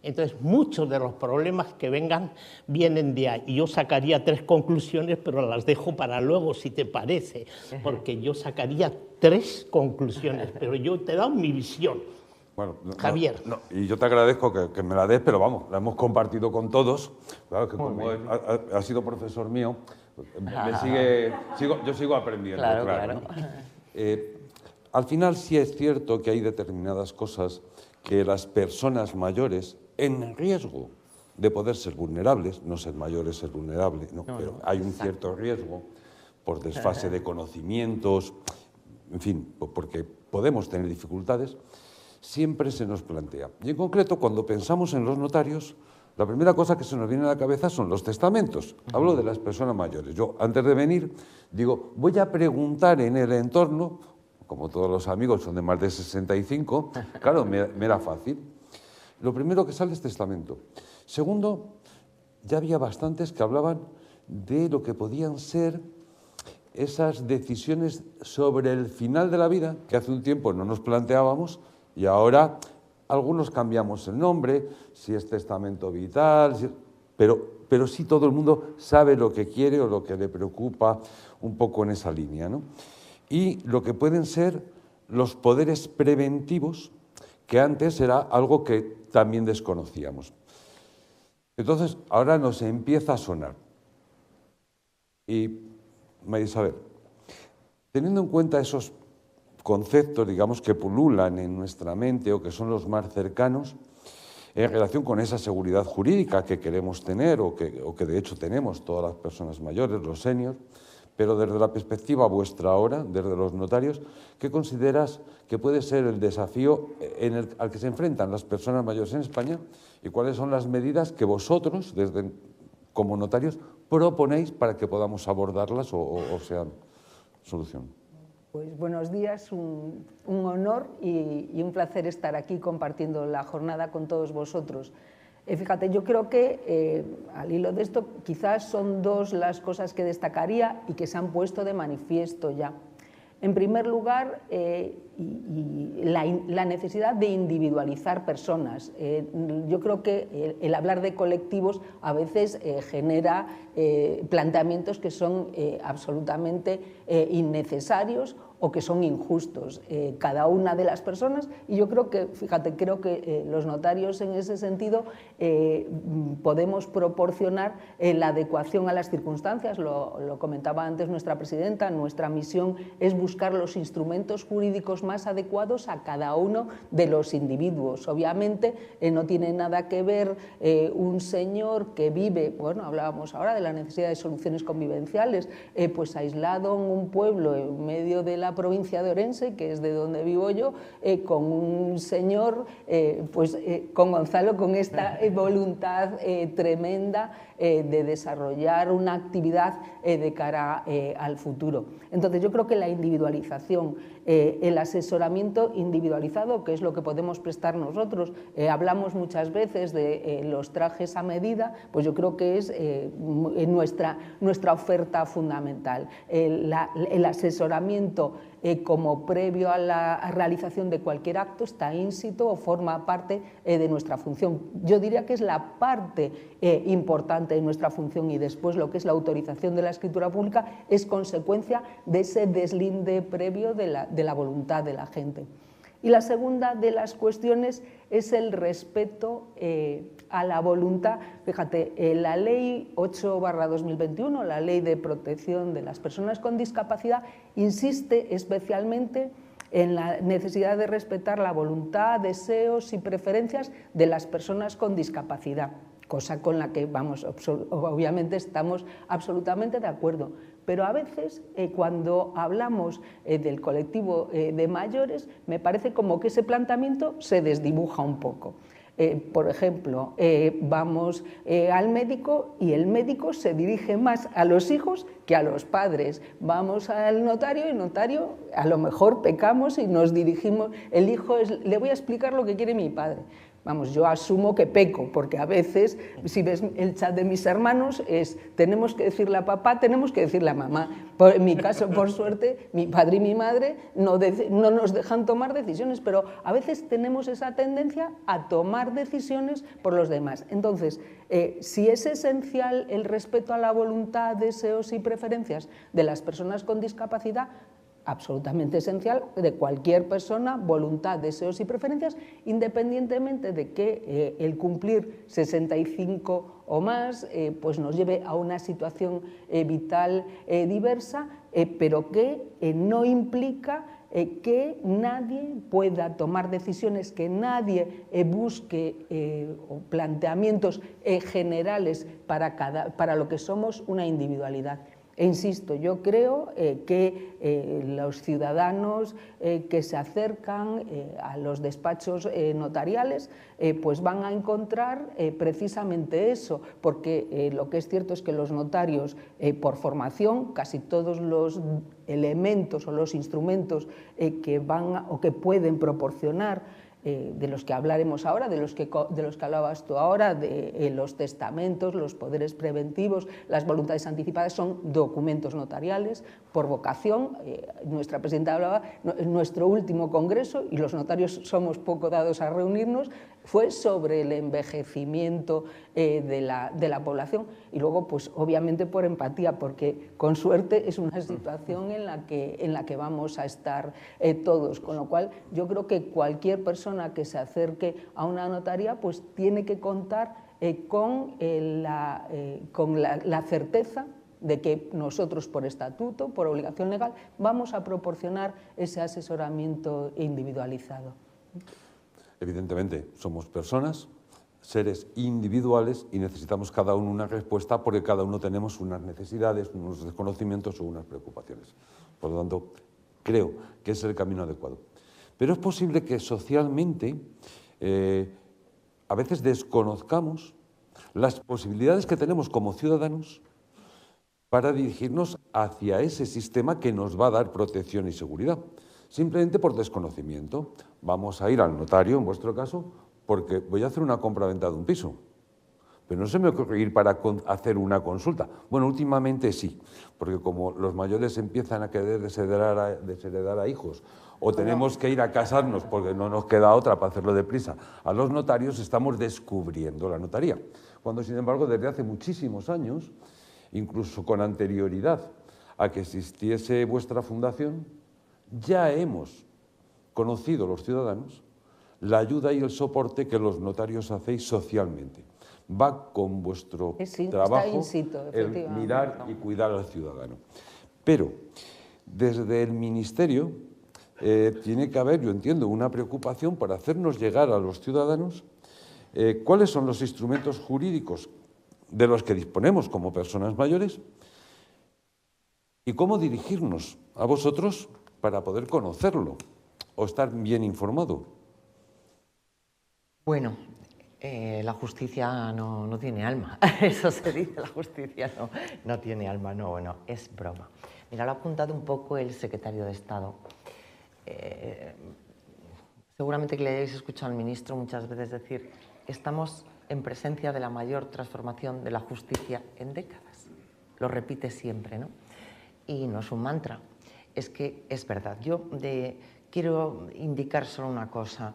Entonces, muchos de los problemas que vengan vienen de ahí. Y yo sacaría 3 conclusiones, pero las dejo para luego, si te parece, porque yo sacaría 3 conclusiones, pero yo te he dado mi visión. Bueno, Javier. Y yo te agradezco que me la des, pero vamos, la hemos compartido con todos. Claro, que como ha sido profesor mío, yo sigo aprendiendo. Claro. Al final sí es cierto que hay determinadas cosas que las personas mayores en riesgo de poder ser vulnerables, no ser mayores, ser vulnerables, pero hay un cierto riesgo por desfase de conocimientos, en fin, porque podemos tener dificultades, siempre se nos plantea. Y en concreto, cuando pensamos en los notarios, La primera cosa que se nos viene a la cabeza son los testamentos. Hablo de las personas mayores. Yo, antes de venir, digo, voy a preguntar en el entorno, como todos los amigos son de más de 65, claro, me era fácil. Lo primero que sale es testamento. Segundo, ya había bastantes que hablaban de lo que podían ser esas decisiones sobre el final de la vida, que hace un tiempo no nos planteábamos, y ahora algunos cambiamos el nombre, si es testamento vital, pero sí todo el mundo sabe lo que quiere o lo que le preocupa un poco en esa línea, ¿no? Y lo que pueden ser los poderes preventivos, que antes era algo que también desconocíamos. Entonces, ahora nos empieza a sonar. Y, María Isabel, teniendo en cuenta esos conceptos, digamos, que pululan en nuestra mente o que son los más cercanos, en relación con esa seguridad jurídica que queremos tener o que de hecho tenemos todas las personas mayores, los seniors, pero desde la perspectiva vuestra ahora, desde los notarios, ¿qué consideras que puede ser el desafío al que se enfrentan las personas mayores en España y cuáles son las medidas que vosotros, como notarios, proponéis para que podamos abordarlas o sean solución? Pues buenos días, un honor y un placer estar aquí compartiendo la jornada con todos vosotros. Fíjate, yo creo que al hilo de esto quizás son dos las cosas que destacaría y que se han puesto de manifiesto ya. En primer lugar, la necesidad de individualizar personas. Yo creo que el hablar de colectivos a veces genera planteamientos que son absolutamente innecesarios o que son injustos. Cada una de las personas, y yo creo que, fíjate, creo que los notarios en ese sentido podemos proporcionar la adecuación a las circunstancias, lo comentaba antes nuestra presidenta, nuestra misión es buscar los instrumentos jurídicos más adecuados a cada uno de los individuos. Obviamente no tiene nada que ver un señor que vive, bueno, hablábamos ahora de la necesidad de soluciones convivenciales, pues aislado en un pueblo en medio de la provincia de Orense, que es de donde vivo yo, con un señor, con Gonzalo, con esta voluntad tremenda de desarrollar una actividad de cara al futuro. Entonces yo creo que la individualización, el asesoramiento individualizado, que es lo que podemos prestar nosotros, hablamos muchas veces de los trajes a medida, pues yo creo que es nuestra oferta fundamental. El asesoramiento como previo a la realización de cualquier acto está ínsito o forma parte de nuestra función. Yo diría que es la parte importante de nuestra función y después lo que es la autorización de la escritura pública es consecuencia de ese deslinde previo de la voluntad de la gente. Y la segunda de las cuestiones es el respeto a la voluntad. Fíjate, la Ley 8/2021, la Ley de Protección de las Personas con Discapacidad, insiste especialmente en la necesidad de respetar la voluntad, deseos y preferencias de las personas con discapacidad, cosa con la que obviamente estamos absolutamente de acuerdo. Pero a veces, cuando hablamos del colectivo de mayores, me parece como que ese planteamiento se desdibuja un poco. Por ejemplo, vamos al médico y el médico se dirige más a los hijos que a los padres. Vamos al notario y el notario, a lo mejor pecamos y nos dirigimos, el hijo le voy a explicar lo que quiere mi padre. Vamos, yo asumo que peco, porque a veces, si ves el chat de mis hermanos, tenemos que decirle a papá, tenemos que decirle a mamá. En mi caso, por suerte, mi padre y mi madre no nos dejan tomar decisiones, pero a veces tenemos esa tendencia a tomar decisiones por los demás. Entonces, si es esencial el respeto a la voluntad, deseos y preferencias de las personas con discapacidad, absolutamente esencial de cualquier persona, voluntad, deseos y preferencias, independientemente de que el cumplir 65 o más pues nos lleve a una situación vital diversa, pero que no implica que nadie pueda tomar decisiones, que nadie busque planteamientos generales para lo que somos una individualidad. E insisto, yo creo que los ciudadanos que se acercan a los despachos notariales pues van a encontrar precisamente eso, porque lo que es cierto es que los notarios, por formación, casi todos los elementos o los instrumentos que van o que pueden proporcionar, de los que hablaremos ahora, de los que hablabas tú ahora, de los testamentos, los poderes preventivos, las voluntades anticipadas, son documentos notariales por vocación. Nuestra presidenta hablaba, nuestro último congreso, y los notarios somos poco dados a reunirnos, fue sobre el envejecimiento de la población, y luego pues obviamente por empatía, porque con suerte es una situación en la que vamos a estar todos, con lo cual yo creo que cualquier persona que se acerque a una notaría pues tiene que contar con la certeza de que nosotros, por estatuto, por obligación legal, vamos a proporcionar ese asesoramiento individualizado. Evidentemente, somos personas, seres individuales, y necesitamos cada uno una respuesta porque cada uno tenemos unas necesidades, unos desconocimientos o unas preocupaciones. Por lo tanto, creo que es el camino adecuado. Pero es posible que socialmente a veces desconozcamos las posibilidades que tenemos como ciudadanos para dirigirnos hacia ese sistema que nos va a dar protección y seguridad, simplemente por desconocimiento. Vamos a ir al notario, en vuestro caso, porque voy a hacer una compraventa de un piso, pero no se me ocurre ir para hacer una consulta. Bueno, últimamente sí, porque como los mayores empiezan a querer desheredar a hijos, o tenemos que ir a casarnos porque no nos queda otra para hacerlo deprisa, a los notarios, estamos descubriendo la notaría. Cuando, sin embargo, desde hace muchísimos años, incluso con anterioridad a que existiese vuestra fundación, ya hemos conocido los ciudadanos la ayuda y el soporte que los notarios hacéis socialmente. Va con vuestro trabajo el mirar y cuidar al ciudadano. Pero desde el Ministerio tiene que haber, yo entiendo, una preocupación para hacernos llegar a los ciudadanos cuáles son los instrumentos jurídicos de los que disponemos como personas mayores y cómo dirigirnos a vosotros para poder conocerlo o estar bien informado. Bueno, la justicia no tiene alma, eso se dice, la justicia no tiene alma, no, es broma. Mira, lo ha apuntado un poco el secretario de Estado. Seguramente que le hayáis escuchado al ministro muchas veces decir, estamos en presencia de la mayor transformación de la justicia en décadas. Lo repite siempre, ¿no? Y no es un mantra, es que es verdad. Yo quiero indicar solo una cosa.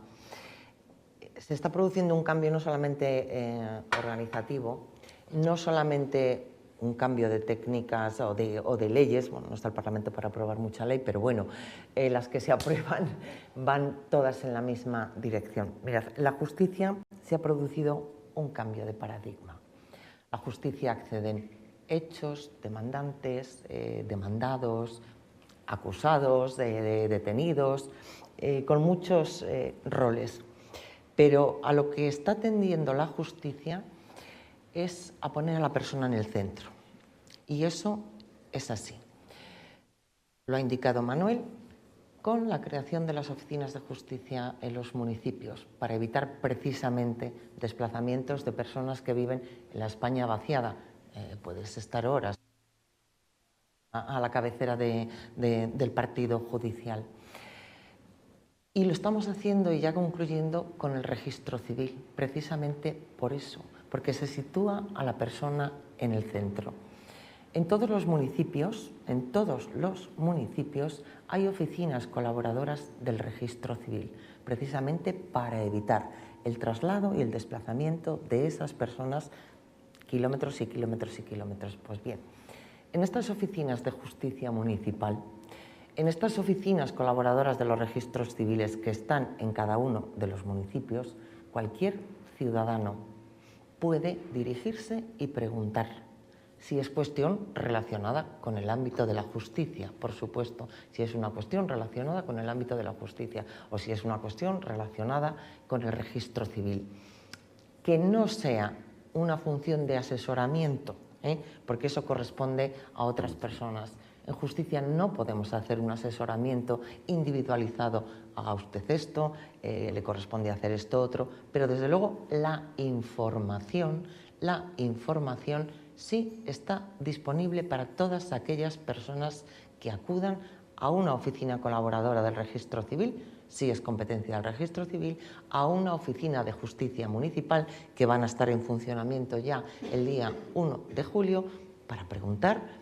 Se está produciendo un cambio no solamente organizativo, no solamente un cambio de técnicas o de leyes, bueno, no está el Parlamento para aprobar mucha ley, pero bueno, las que se aprueban van todas en la misma dirección. Mirad, la justicia se ha producido un cambio de paradigma. La justicia acceden hechos, demandantes, demandados, acusados, detenidos, con muchos roles. Pero a lo que está tendiendo la justicia es a poner a la persona en el centro. Y eso es así. Lo ha indicado Manuel con la creación de las oficinas de justicia en los municipios, para evitar precisamente desplazamientos de personas que viven en la España vaciada. Puedes estar horas a la cabecera del partido judicial. Y lo estamos haciendo, y ya concluyendo, con el registro civil, precisamente por eso, porque se sitúa a la persona en el centro. En todos los municipios hay oficinas colaboradoras del registro civil, precisamente para evitar el traslado y el desplazamiento de esas personas kilómetros y kilómetros y kilómetros. Pues bien, en estas oficinas de justicia municipal, en estas oficinas colaboradoras de los registros civiles que están en cada uno de los municipios, cualquier ciudadano puede dirigirse y preguntar si es cuestión relacionada con el ámbito de la justicia, por supuesto, si es una cuestión relacionada con el ámbito de la justicia o si es una cuestión relacionada con el registro civil. Que no sea una función de asesoramiento porque eso corresponde a otras personas. En justicia no podemos hacer un asesoramiento individualizado, haga usted esto, le corresponde hacer esto otro, pero desde luego la información sí está disponible para todas aquellas personas que acudan a una oficina colaboradora del Registro Civil, si es competencia del Registro Civil, a una oficina de justicia municipal que van a estar en funcionamiento ya el día 1 de julio para preguntar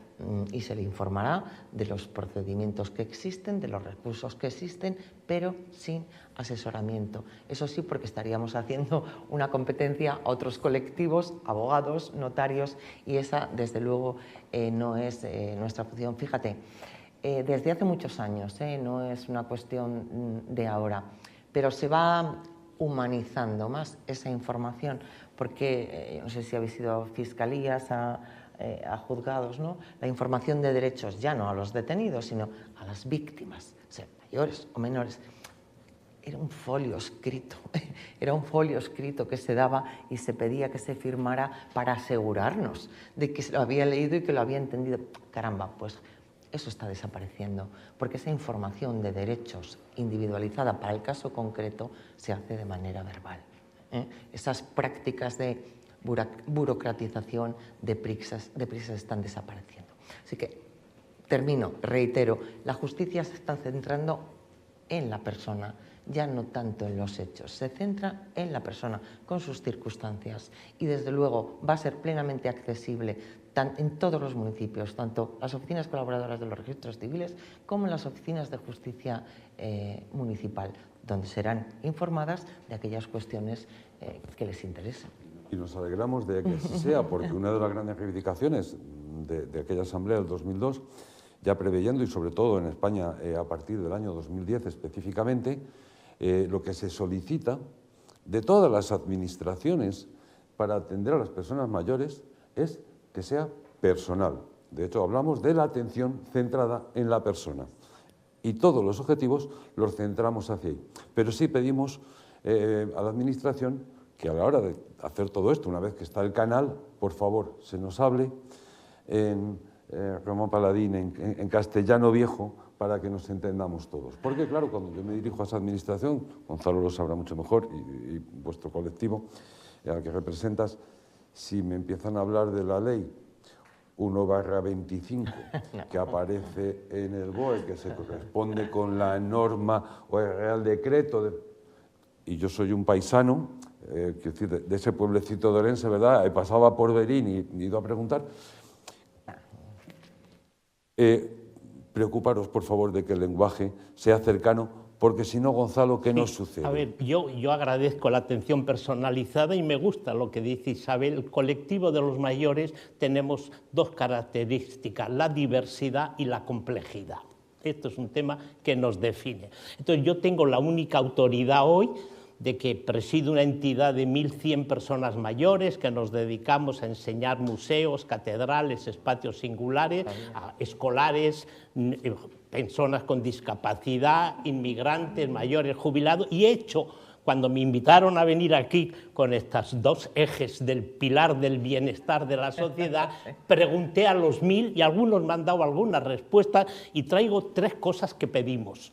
y se le informará de los procedimientos que existen, de los recursos que existen, pero sin asesoramiento. Eso sí, porque estaríamos haciendo una competencia a otros colectivos, abogados, notarios, y esa, desde luego, no es nuestra función. Fíjate, desde hace muchos años, no es una cuestión de ahora, pero se va humanizando más esa información, porque no sé si habéis ido a fiscalías, a juzgados, ¿no? La información de derechos, ya no a los detenidos, sino a las víctimas, sean mayores o menores. Era un folio escrito, que se daba y se pedía que se firmara para asegurarnos de que se lo había leído y que lo había entendido. Caramba, pues eso está desapareciendo, porque esa información de derechos individualizada para el caso concreto se hace de manera verbal. Esas prácticas de burocratización de prisas están desapareciendo. Así que termino, reitero, la justicia se está centrando en la persona, ya no tanto en los hechos, se centra en la persona con sus circunstancias y desde luego va a ser plenamente accesible en todos los municipios, tanto las oficinas colaboradoras de los registros civiles como las oficinas de justicia municipal, donde serán informadas de aquellas cuestiones que les interesen. Y nos alegramos de que así sea, porque una de las grandes reivindicaciones de aquella asamblea del 2002, ya preveyendo y sobre todo en España a partir del año 2010 específicamente, lo que se solicita de todas las administraciones para atender a las personas mayores es que sea personal. De hecho, hablamos de la atención centrada en la persona. Y todos los objetivos los centramos hacia ahí. Pero sí pedimos a la administración que a la hora de hacer todo esto, una vez que está el canal, por favor, se nos hable en Ramón Paladín, en castellano viejo, para que nos entendamos todos. Porque, claro, cuando yo me dirijo a esa administración, Gonzalo lo sabrá mucho mejor, y vuestro colectivo al que representas, si me empiezan a hablar de la ley 1/25, que aparece en el BOE, que se corresponde con la norma o el Real Decreto, y yo soy un paisano, de ese pueblecito de Orense, ¿verdad? Pasaba por Berín y he ido a preguntar. Preocuparos, por favor, de que el lenguaje sea cercano, porque si no, Gonzalo, ¿qué nos sucede? A ver, yo agradezco la atención personalizada y me gusta lo que dice Isabel. El colectivo de los mayores tenemos dos características, la diversidad y la complejidad. Esto es un tema que nos define. Entonces, yo tengo la única autoridad hoy de que presido una entidad de 1.100 personas mayores que nos dedicamos a enseñar museos, catedrales, espacios singulares, a escolares, personas con discapacidad, inmigrantes, mayores, jubilados, y he hecho, cuando me invitaron a venir aquí con estos dos ejes del pilar del bienestar de la sociedad, pregunté a los 1.000 y algunos me han dado algunas respuestas y traigo 3 cosas que pedimos,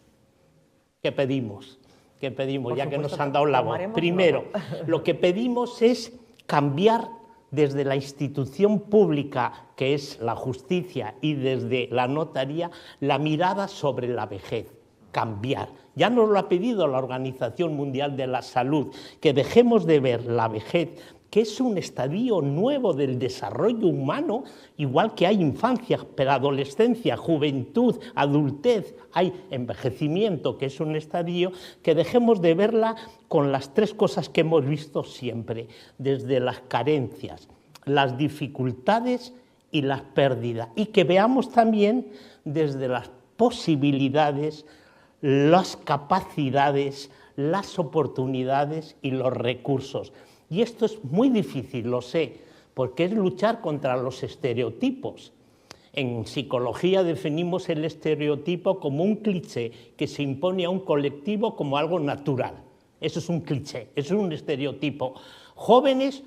ya que nos han dado la voz. Primero, lo que pedimos es cambiar desde la institución pública, que es la justicia, y desde la notaría, la mirada sobre la vejez. Cambiar. Ya nos lo ha pedido la Organización Mundial de la Salud, que dejemos de ver la vejez, que es un estadio nuevo del desarrollo humano, igual que hay infancia, preadolescencia, juventud, adultez, hay envejecimiento, que es un estadio, que dejemos de verla con las 3 cosas que hemos visto siempre, desde las carencias, las dificultades y las pérdidas, y que veamos también desde las posibilidades, las capacidades, las oportunidades y los recursos. Y esto es muy difícil, lo sé, porque es luchar contra los estereotipos. En psicología definimos el estereotipo como un cliché que se impone a un colectivo como algo natural. Eso es un cliché, eso es un estereotipo. Jóvenes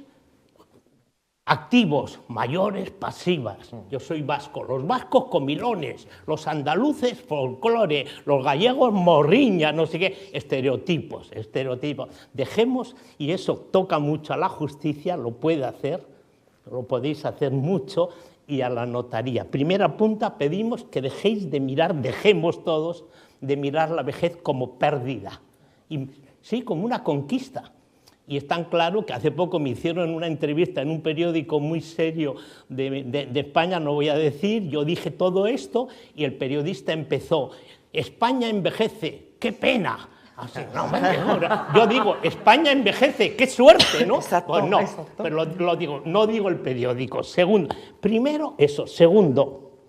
Activos, mayores, pasivas. Yo soy vasco. Los vascos comilones, los andaluces folclore, los gallegos morriña, no sé qué. Estereotipos. Dejemos, y eso toca mucho a la justicia, lo puede hacer, lo podéis hacer mucho, y a la notaría. Primera punta, pedimos que dejemos todos de mirar la vejez como pérdida. Y, sí, como una conquista. Y es tan claro que hace poco me hicieron una entrevista en un periódico muy serio de España, no voy a decir, yo dije todo esto y el periodista empezó: España envejece, qué pena. Así, no, yo digo, España envejece, qué suerte, ¿no? Exacto, pues no, exacto. pero lo digo, no digo el periódico. Segundo, primero eso. Segundo,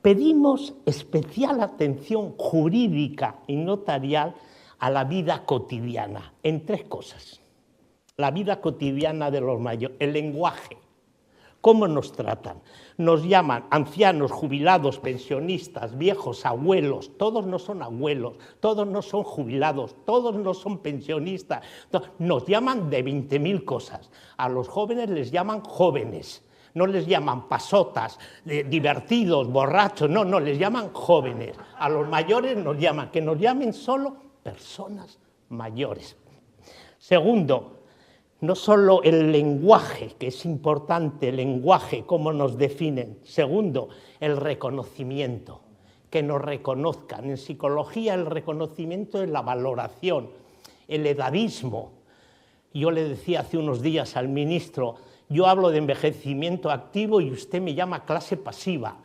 pedimos especial atención jurídica y notarial a la vida cotidiana, en 3 cosas. La vida cotidiana de los mayores, el lenguaje, cómo nos tratan. Nos llaman ancianos, jubilados, pensionistas, viejos, abuelos. Todos no son abuelos, todos no son jubilados, todos no son pensionistas. Nos llaman de 20.000 cosas. A los jóvenes les llaman jóvenes. No les llaman pasotas, divertidos, borrachos, no, les llaman jóvenes. A los mayores que nos llamen solo personas mayores. Segundo, no solo el lenguaje, que es importante, el lenguaje, cómo nos definen. Segundo, el reconocimiento, que nos reconozcan. En psicología el reconocimiento es la valoración, el edadismo. Yo le decía hace unos días al ministro, yo hablo de envejecimiento activo y usted me llama clase pasiva.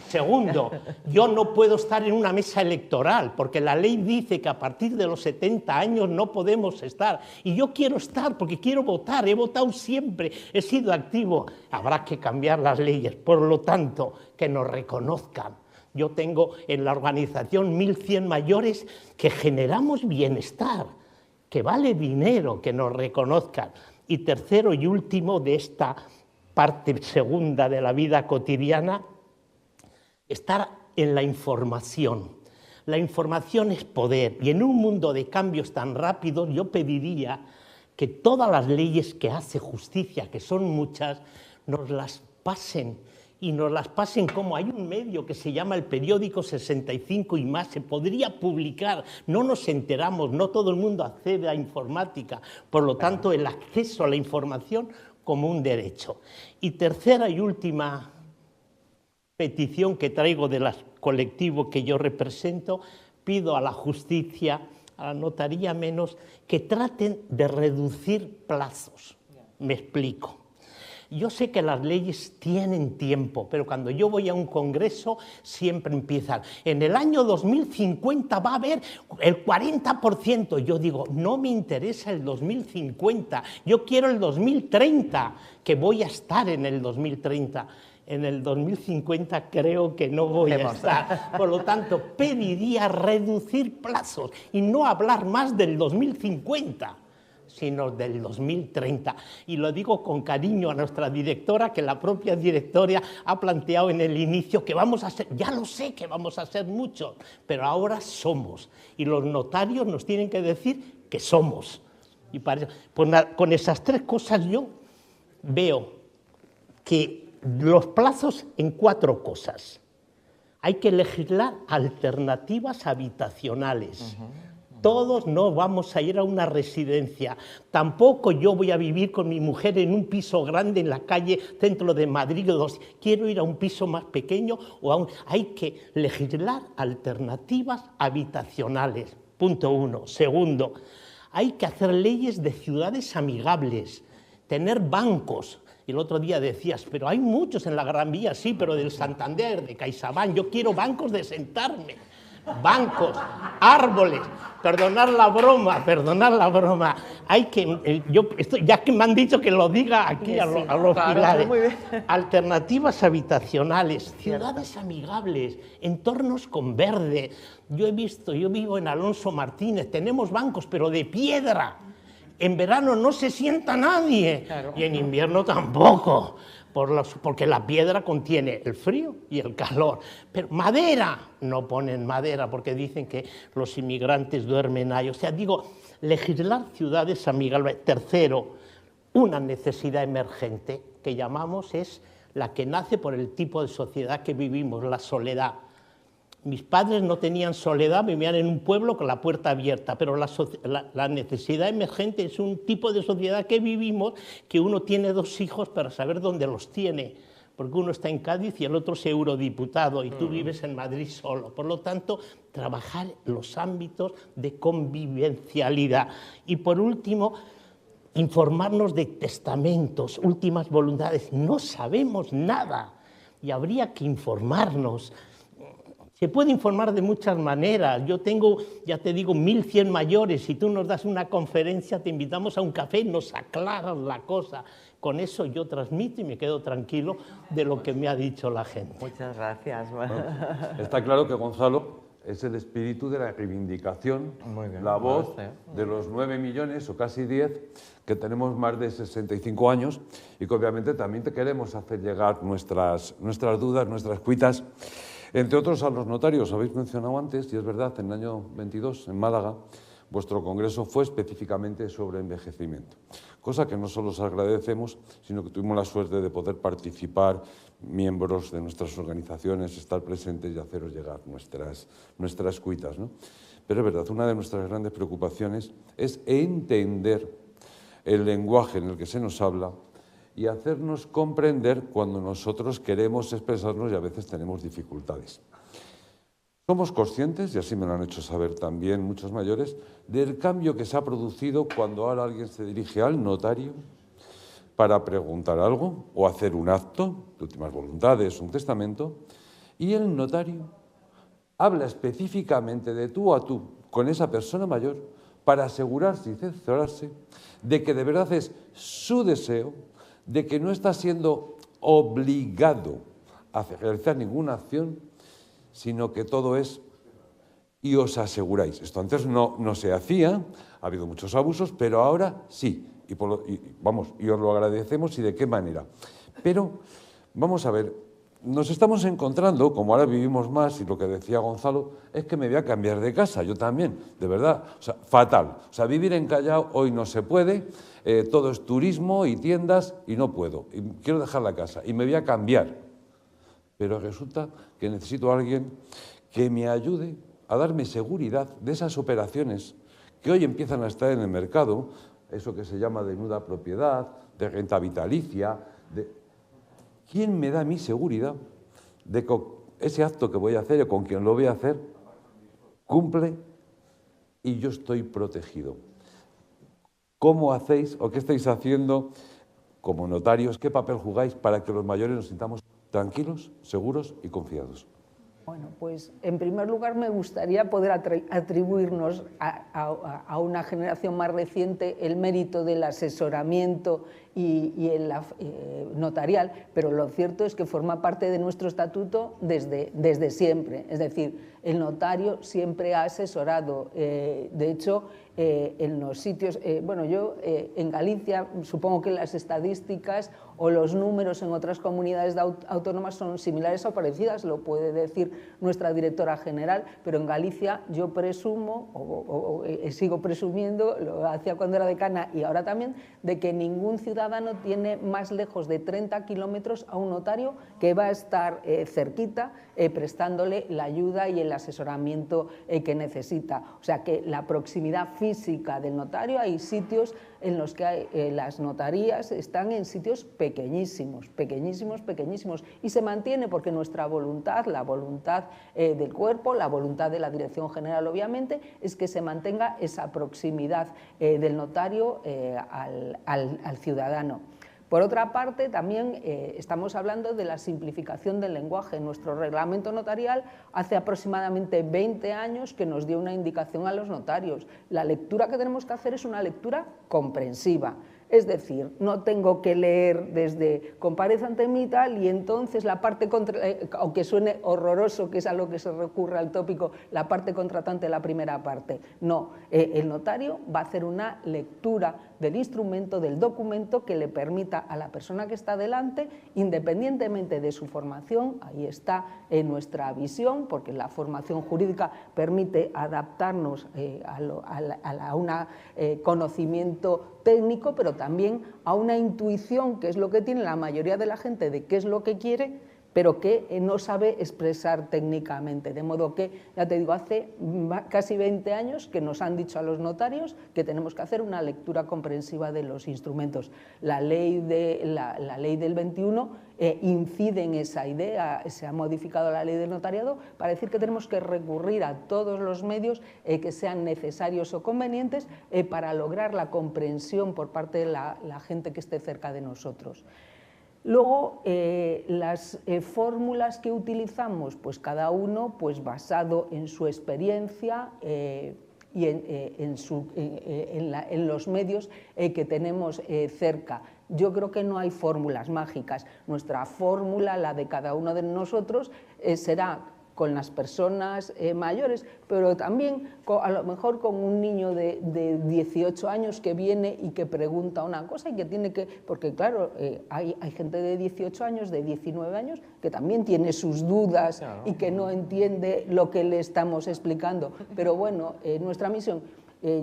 Segundo, yo no puedo estar en una mesa electoral porque la ley dice que a partir de los 70 años no podemos estar, y yo quiero estar porque quiero votar, he votado siempre, he sido activo. Habrá que cambiar las leyes, por lo tanto, que nos reconozcan. Yo tengo en la organización 1.100 mayores que generamos bienestar, que vale dinero que nos reconozcan. Y tercero y último de esta parte segunda de la vida cotidiana, estar en la información. La información es poder, y en un mundo de cambios tan rápidos yo pediría que todas las leyes que hace justicia, que son muchas, nos las pasen, y nos las pasen como hay un medio que se llama el periódico 65 y más, se podría publicar, no nos enteramos, no todo el mundo accede a informática, por lo tanto el acceso a la información como un derecho. Y tercera y última petición que traigo del colectivo que yo represento, pido a la justicia, a la notaría menos, que traten de reducir plazos. Me explico. Yo sé que las leyes tienen tiempo, pero cuando yo voy a un congreso siempre empiezan, en el año 2050 va a haber el 40%. Yo digo, no me interesa el 2050, yo quiero el 2030, que voy a estar en el 2030. En el 2050 creo que no voy a estar. Por lo tanto, pediría reducir plazos y no hablar más del 2050. Sino del 2030. Y lo digo con cariño a nuestra directora, que la propia directora ha planteado en el inicio que vamos a ser, ya lo sé que vamos a ser muchos, pero ahora somos. Y los notarios nos tienen que decir que somos. Y pues con esas 3 cosas yo veo que los plazos en 4 cosas. Hay que legislar alternativas habitacionales. Todos no vamos a ir a una residencia. Tampoco yo voy a vivir con mi mujer en un piso grande en la calle centro de Madrid. Quiero ir a un piso más pequeño. Hay que legislar alternativas habitacionales. Punto 1. Segundo, hay que hacer leyes de ciudades amigables, tener bancos. El otro día decías, pero hay muchos en la Gran Vía, sí, pero del Santander, de CaixaBank. Yo quiero bancos de sentarme. Bancos, árboles, perdonar la broma. Hay que, ya que me han dicho que lo diga aquí a los pilares, alternativas habitacionales, ciudades amigables, entornos con verde. Yo vivo en Alonso Martínez, tenemos bancos, pero de piedra. En verano no se sienta nadie, y en invierno tampoco. Porque la piedra contiene el frío y el calor. Pero madera, no ponen madera porque dicen que los inmigrantes duermen ahí. O sea, digo, legislar ciudades amigables. Tercero, una necesidad emergente que llamamos es la que nace por el tipo de sociedad que vivimos, la soledad. Mis padres no tenían soledad, vivían en un pueblo con la puerta abierta, pero la necesidad emergente es un tipo de sociedad que vivimos, que uno tiene 2 hijos para saber dónde los tiene, porque uno está en Cádiz y el otro es eurodiputado y tú vives en Madrid solo. Por lo tanto, trabajar los ámbitos de convivencialidad. Y por último, informarnos de testamentos, últimas voluntades. No sabemos nada y habría que informarnos. Se puede informar de muchas maneras. Yo tengo, ya te digo, 1100 mayores. Si tú nos das una conferencia, te invitamos a un café y nos aclaras la cosa. Con eso yo transmito y me quedo tranquilo de lo que me ha dicho la gente. Muchas gracias. Bueno, está claro que Gonzalo es el espíritu de la reivindicación, la voz de los 9 millones o casi 10 que tenemos más de 65 años y que obviamente también te queremos hacer llegar nuestras dudas, nuestras cuitas. Entre otros a los notarios, habéis mencionado antes, y es verdad, en el año 22, en Málaga, vuestro congreso fue específicamente sobre envejecimiento, cosa que no solo os agradecemos, sino que tuvimos la suerte de poder participar, miembros de nuestras organizaciones, estar presentes y haceros llegar nuestras cuitas, ¿no? Pero es verdad, una de nuestras grandes preocupaciones es entender el lenguaje en el que se nos habla y hacernos comprender cuando nosotros queremos expresarnos y a veces tenemos dificultades. Somos conscientes, y así me lo han hecho saber también muchos mayores, del cambio que se ha producido cuando ahora alguien se dirige al notario para preguntar algo o hacer un acto de últimas voluntades, un testamento, y el notario habla específicamente de tú a tú con esa persona mayor para asegurarse y cerciorarse de que de verdad es su deseo, de que no está siendo obligado a realizar ninguna acción, sino que todo es, y os aseguráis. Esto antes no se hacía, ha habido muchos abusos, pero ahora sí, y os lo agradecemos y de qué manera. Pero vamos a ver, nos estamos encontrando, como ahora vivimos más, y lo que decía Gonzalo, es que me voy a cambiar de casa, yo también, de verdad, o sea, fatal. O sea, vivir en Callao hoy no se puede, todo es turismo y tiendas y no puedo, y quiero dejar la casa y me voy a cambiar. Pero resulta que necesito a alguien que me ayude a darme seguridad de esas operaciones que hoy empiezan a estar en el mercado, eso que se llama de nuda propiedad, de renta vitalicia, ¿quién me da mi seguridad de que ese acto que voy a hacer o con quien lo voy a hacer cumple y yo estoy protegido? ¿Cómo hacéis o qué estáis haciendo como notarios? ¿Qué papel jugáis para que los mayores nos sintamos tranquilos, seguros y confiados? Bueno, pues en primer lugar me gustaría poder atribuirnos a una generación más reciente el mérito del asesoramiento y el notarial, pero lo cierto es que forma parte de nuestro estatuto desde siempre. Es decir, el notario siempre ha asesorado. De hecho, en los sitios, bueno, yo en Galicia, supongo que las estadísticas o los números en otras comunidades autónomas son similares o parecidas, lo puede decir nuestra directora general, pero en Galicia yo presumo, o sigo presumiendo, lo hacía cuando era decana y ahora también, de que ningún ciudadano tiene más lejos de 30 kilómetros a un notario que va a estar cerquita prestándole la ayuda y el asesoramiento que necesita. O sea que la proximidad física del notario, hay sitios en los que las notarías están en sitios pequeñísimos, pequeñísimos, pequeñísimos, y se mantiene porque nuestra voluntad, la voluntad del cuerpo, la voluntad de la Dirección General, obviamente, es que se mantenga esa proximidad del notario al ciudadano. Por otra parte, también estamos hablando de la simplificación del lenguaje. Nuestro reglamento notarial hace aproximadamente 20 años que nos dio una indicación a los notarios. La lectura que tenemos que hacer es una lectura comprensiva. Es decir, no tengo que leer desde comparece ante mí tal y entonces la parte, aunque suene horroroso, que es a lo que se recurre al tópico, la parte contratante, la primera parte. No, el notario va a hacer una lectura del instrumento, del documento que le permita a la persona que está delante, independientemente de su formación, ahí está nuestra visión, porque la formación jurídica permite adaptarnos a un conocimiento técnico, pero también a una intuición, que es lo que tiene la mayoría de la gente de qué es lo que quiere, pero que no sabe expresar técnicamente. De modo que, ya te digo, hace casi 20 años que nos han dicho a los notarios que tenemos que hacer una lectura comprensiva de los instrumentos. La ley del 21 incide en esa idea, se ha modificado la ley del notariado para decir que tenemos que recurrir a todos los medios que sean necesarios o convenientes para lograr la comprensión por parte de la gente que esté cerca de nosotros. Luego, las fórmulas que utilizamos, pues cada uno pues basado en su experiencia y en los medios que tenemos cerca. Yo creo que no hay fórmulas mágicas. Nuestra fórmula, la de cada uno de nosotros, será con las personas mayores, pero también a lo mejor con un niño de 18 años que viene y que pregunta una cosa y que tiene que... Porque claro, hay gente de 18 años, de 19 años, que también tiene sus dudas, claro, y que no entiende lo que le estamos explicando. Pero bueno, nuestra misión...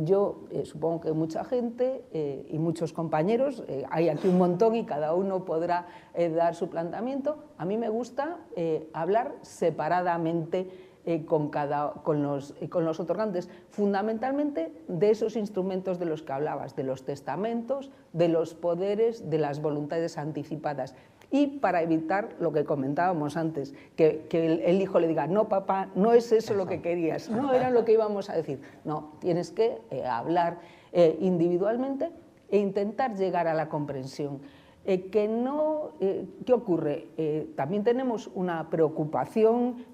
yo supongo que mucha gente y muchos compañeros, hay aquí un montón y cada uno podrá dar su planteamiento. A mí me gusta hablar separadamente con los otorgantes, fundamentalmente de esos instrumentos de los que hablabas, de los testamentos, de los poderes, de las voluntades anticipadas. Y para evitar lo que comentábamos antes, que el hijo le diga, no papá, no es eso lo que querías, no era lo que íbamos a decir. No, tienes que hablar individualmente e intentar llegar a la comprensión. ¿Qué ocurre? También tenemos una preocupación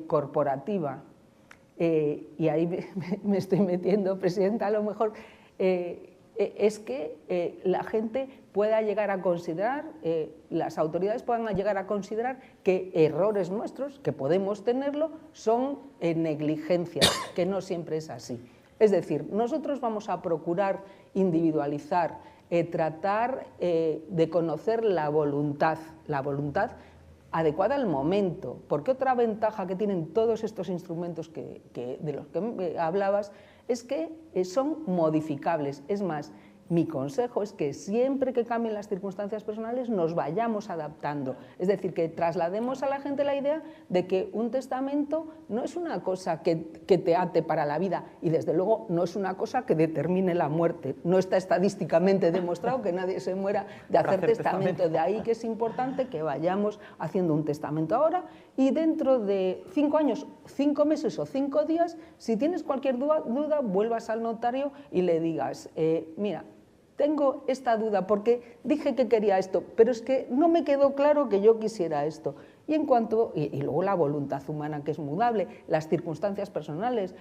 corporativa, y ahí me estoy metiendo, Presidenta, a lo mejor... es que la gente pueda llegar a considerar, las autoridades puedan llegar a considerar que errores nuestros, que podemos tenerlo, son negligencias, que no siempre es así. Es decir, nosotros vamos a procurar individualizar, tratar de conocer la voluntad adecuada al momento, porque otra ventaja que tienen todos estos instrumentos de los que hablabas es que son modificables. Es más, mi consejo es que siempre que cambien las circunstancias personales nos vayamos adaptando. Es decir, que traslademos a la gente la idea de que un testamento no es una cosa que te ate para la vida y desde luego no es una cosa que determine la muerte. No está estadísticamente demostrado que nadie se muera de hacer testamento. De ahí que es importante que vayamos haciendo un testamento ahora y dentro de 5 años, 5 meses o 5 días, si tienes cualquier duda, vuelvas al notario y le digas, mira, tengo esta duda porque dije que quería esto, pero es que no me quedó claro que yo quisiera esto. Y luego la voluntad humana, que es mudable, las circunstancias personales,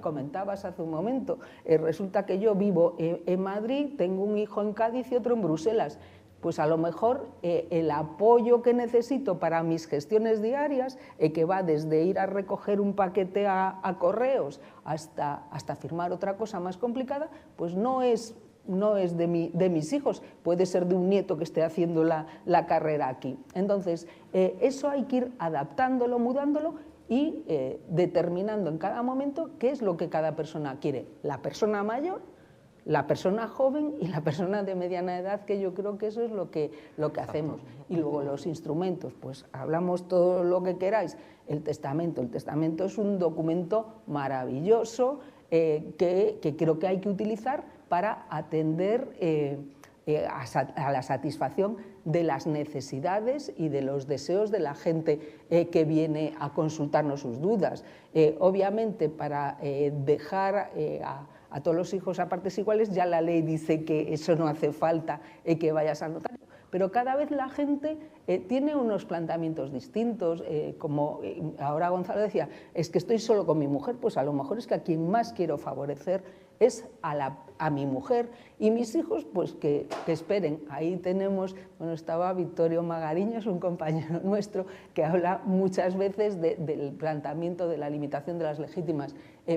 comentabas hace un momento, resulta que yo vivo en Madrid, tengo un hijo en Cádiz y otro en Bruselas. Pues a lo mejor el apoyo que necesito para mis gestiones diarias, que va desde ir a recoger un paquete a correos hasta firmar otra cosa más complicada, pues no es de mis hijos, puede ser de un nieto que esté haciendo la carrera aquí. Entonces, eso hay que ir adaptándolo, mudándolo y determinando en cada momento qué es lo que cada persona quiere. La persona mayor, la persona joven y la persona de mediana edad, que yo creo que eso es lo que hacemos. Y luego los instrumentos, pues hablamos todo lo que queráis. El testamento es un documento maravilloso que creo que hay que utilizar para atender a la satisfacción de las necesidades y de los deseos de la gente que viene a consultarnos sus dudas. Obviamente, para dejar a todos los hijos a partes iguales, ya la ley dice que eso no hace falta que vayas al notario, pero cada vez la gente tiene unos planteamientos distintos, como ahora Gonzalo decía, es que estoy solo con mi mujer, pues a lo mejor es que a quien más quiero favorecer es a mi mujer, y mis hijos pues que esperen. Ahí tenemos, bueno, estaba Victorio Magariño, es un compañero nuestro que habla muchas veces del planteamiento de la limitación de las legítimas.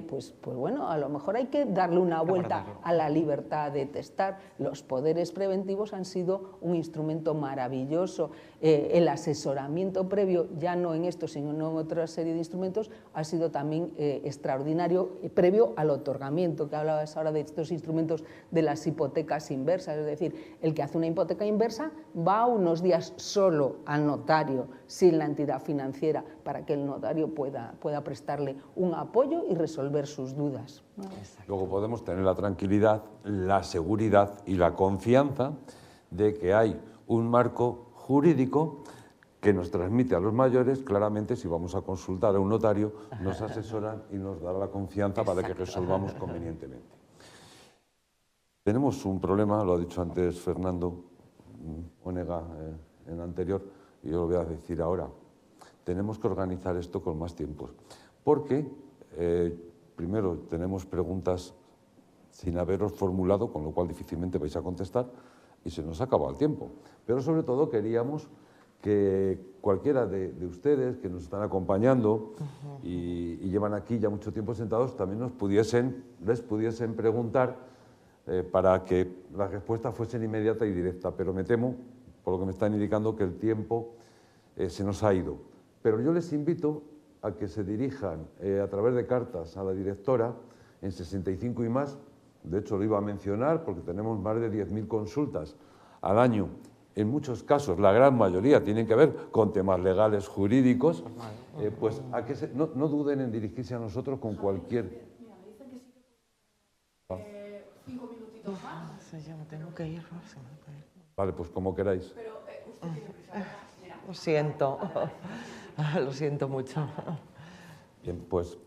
Pues bueno, a lo mejor hay que darle una vuelta a la libertad de testar. Los poderes preventivos han sido un instrumento maravilloso. El asesoramiento previo, ya no en esto, sino en otra serie de instrumentos, ha sido también extraordinario, previo al otorgamiento, que hablabas ahora de estos instrumentos de las hipotecas inversas. Es decir, el que hace una hipoteca inversa va unos días solo al notario, sin la entidad financiera, para que el notario pueda prestarle un apoyo y resolver sus dudas. Luego podemos tener la tranquilidad, la seguridad y la confianza de que hay un marco jurídico que nos transmite a los mayores. Claramente, si vamos a consultar a un notario, nos asesoran y nos dará la confianza para que resolvamos convenientemente. Tenemos un problema, lo ha dicho antes Fernando Onega en el anterior, y yo lo voy a decir ahora. Tenemos que organizar esto con más tiempo, porque primero tenemos preguntas sin haberos formulado, con lo cual difícilmente vais a contestar, y se nos ha acabado el tiempo. Pero sobre todo queríamos que cualquiera de ustedes que nos están acompañando y llevan aquí ya mucho tiempo sentados, también les pudiesen preguntar para que la respuesta fuese inmediata y directa. Pero me temo, por lo que me están indicando, que el tiempo se nos ha ido. Pero yo les invito a que se dirijan a través de cartas a la directora en 65 y más. De hecho, lo iba a mencionar porque tenemos más de 10.000 consultas al año. En muchos casos, la gran mayoría, tienen que ver con temas legales, jurídicos. Pues a que no duden en dirigirse a nosotros con cualquier... Mira, me dicen que sí que 5 minutitos más. Ya me tengo que ir. Vale, pues como queráis. Pero usted tiene prisa. Mira. Lo siento mucho. Bien, pues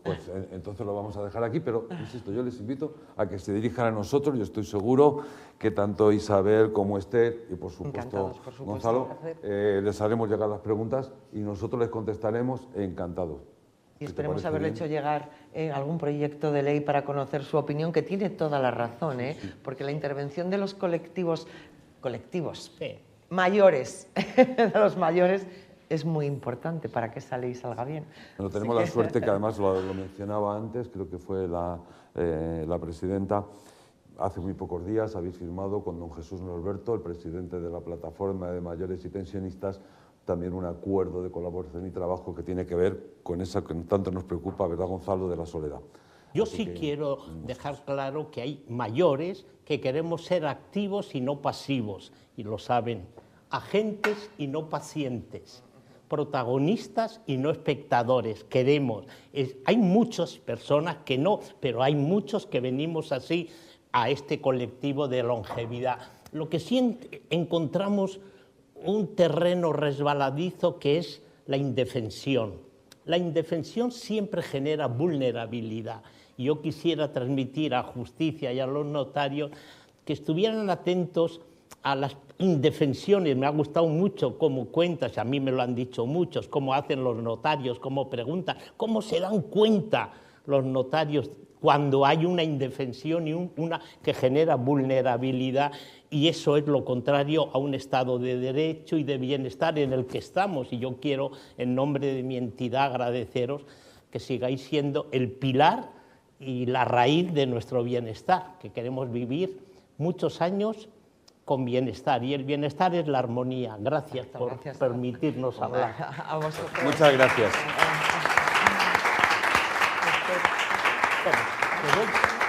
entonces lo vamos a dejar aquí, pero insisto, yo les invito a que se dirijan a nosotros. Yo estoy seguro que tanto Isabel como Esther y por supuesto Gonzalo les haremos llegar las preguntas y nosotros les contestaremos encantados. Y esperemos haberle hecho llegar algún proyecto de ley para conocer su opinión, que tiene toda la razón, porque la intervención de los colectivos mayores, de los mayores, es muy importante para que esa ley salga bien. Bueno, tenemos la suerte que además lo mencionaba antes, creo que fue la presidenta, hace muy pocos días habéis firmado con don Jesús Norberto, el presidente de la Plataforma de Mayores y Pensionistas, también un acuerdo de colaboración y trabajo que tiene que ver con esa que tanto nos preocupa, ¿verdad, Gonzalo?, de la soledad. Yo sí quiero dejar claro que hay mayores que queremos ser activos y no pasivos, y lo saben, agentes y no pacientes, protagonistas y no espectadores. Queremos, hay muchas personas que no, pero hay muchos que venimos así a este colectivo de longevidad. Lo que sí encontramos un terreno resbaladizo que es la indefensión. La indefensión siempre genera vulnerabilidad. Yo quisiera transmitir a justicia y a los notarios que estuvieran atentos a las indefensiones. Me ha gustado mucho cómo cuentas, a mí me lo han dicho muchos, cómo hacen los notarios, cómo preguntan, cómo se dan cuenta los notarios cuando hay una indefensión y una que genera vulnerabilidad, y eso es lo contrario a un estado de derecho y de bienestar en el que estamos. Y yo quiero, en nombre de mi entidad, agradeceros que sigáis siendo el pilar y la raíz de nuestro bienestar, que queremos vivir muchos años con bienestar, y el bienestar es la armonía. Gracias por permitirnos hablar. A vosotros. Muchas gracias.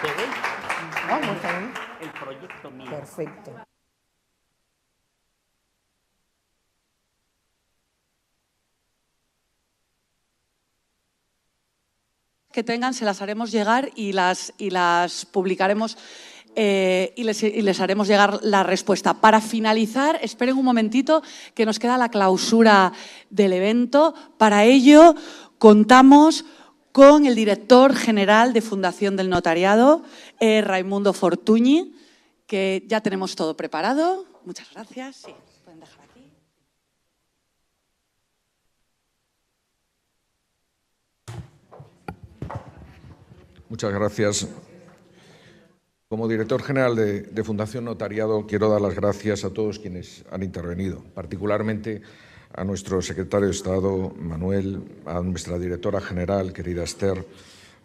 ¿Te doy? Vamos a ver. El proyecto mío. Perfecto. Que tengan, se las haremos llegar y las publicaremos y les haremos llegar la respuesta. Para finalizar, esperen un momentito que nos queda la clausura del evento. Para ello, contamos con el director general de Fundación del Notariado, Raimundo Fortuny, que ya tenemos todo preparado. Muchas gracias. Sí, pueden dejar aquí. Muchas gracias. Como director general de Fundación Notariado, quiero dar las gracias a todos quienes han intervenido, particularmente a nuestro secretario de Estado, Manuel, a nuestra directora general, querida Esther,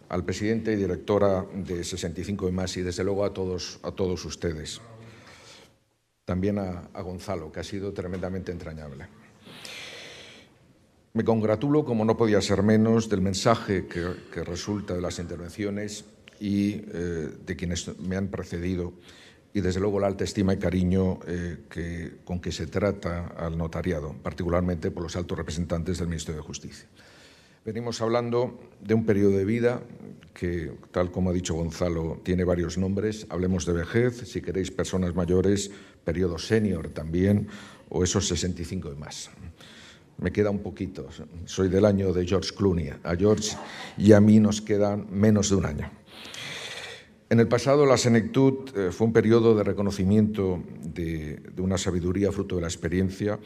al presidente y directora de 65 y desde luego a todos ustedes. También a Gonzalo, que ha sido tremendamente entrañable. Me congratulo, como no podía ser menos, del mensaje que resulta de las intervenciones y de quienes me han precedido y, desde luego, la alta estima y cariño con que se trata al notariado, particularmente por los altos representantes del Ministerio de Justicia. Venimos hablando de un periodo de vida que, tal como ha dicho Gonzalo, tiene varios nombres. Hablemos de vejez, si queréis, personas mayores, periodo senior también, o esos 65 y más. Me queda un poquito. Soy del año de George Clooney. A George y a mí nos quedan menos de un año. En el pasado, la senectud fue un periodo de reconocimiento de una sabiduría fruto de la experiencia,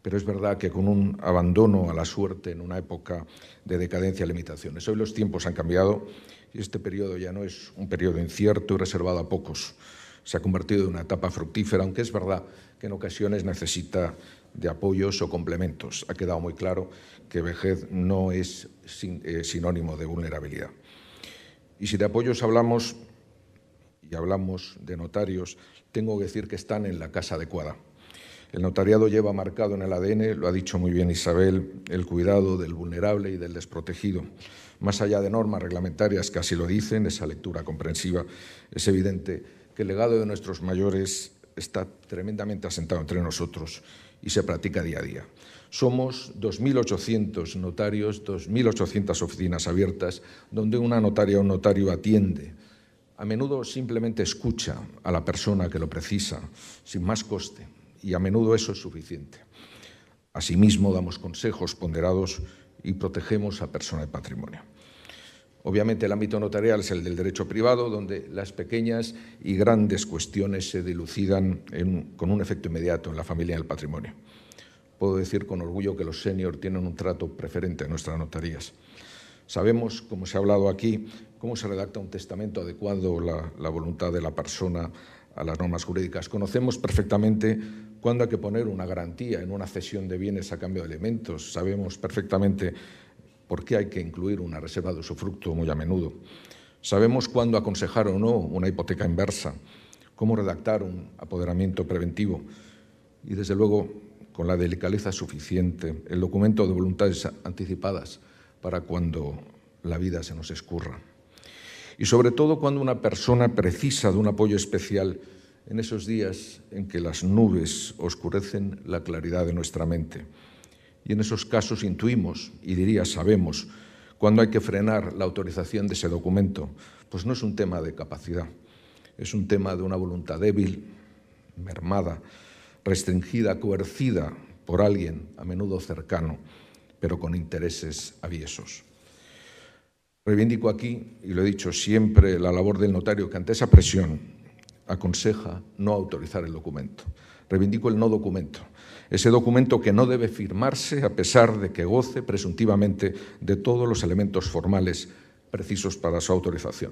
pero es verdad que con un abandono a la suerte en una época de decadencia y limitaciones. Hoy los tiempos han cambiado y este periodo ya no es un periodo incierto y reservado a pocos. Se ha convertido en una etapa fructífera, aunque es verdad que en ocasiones necesita de apoyos o complementos. Ha quedado muy claro que vejez no es sinónimo de vulnerabilidad. Y si de apoyos hablamos, y hablamos de notarios, tengo que decir que están en la casa adecuada. El notariado lleva marcado en el ADN, lo ha dicho muy bien Isabel, el cuidado del vulnerable y del desprotegido. Más allá de normas reglamentarias que así lo dicen, esa lectura comprensiva, es evidente que el legado de nuestros mayores está tremendamente asentado entre nosotros y se practica día a día. Somos 2.800 notarios, 2.800 oficinas abiertas, donde una notaria o un notario atiende. A menudo simplemente escucha a la persona que lo precisa, sin más coste, y a menudo eso es suficiente. Asimismo, damos consejos ponderados y protegemos a persona y patrimonio. Obviamente, el ámbito notarial es el del derecho privado, donde las pequeñas y grandes cuestiones se dilucidan con un efecto inmediato en la familia y el patrimonio. Puedo decir con orgullo que los senior tienen un trato preferente en nuestras notarías. Sabemos, como se ha hablado aquí, cómo se redacta un testamento adecuado la voluntad de la persona a las normas jurídicas. Conocemos perfectamente cuándo hay que poner una garantía en una cesión de bienes a cambio de elementos. Sabemos perfectamente por qué hay que incluir una reserva de usufructo muy a menudo. Sabemos cuándo aconsejar o no una hipoteca inversa, cómo redactar un apoderamiento preventivo y, desde luego, con la delicadeza suficiente, el documento de voluntades anticipadas para cuando la vida se nos escurra. Y sobre todo cuando una persona precisa de un apoyo especial en esos días en que las nubes oscurecen la claridad de nuestra mente. Y en esos casos intuimos, y diría sabemos, cuándo hay que frenar la autorización de ese documento. Pues no es un tema de capacidad, es un tema de una voluntad débil, mermada, restringida, coercida por alguien a menudo cercano, pero con intereses aviesos. Reivindico aquí, y lo he dicho siempre, la labor del notario que ante esa presión aconseja no autorizar el documento. Reivindico el no documento, ese documento que no debe firmarse a pesar de que goce presuntivamente de todos los elementos formales precisos para su autorización.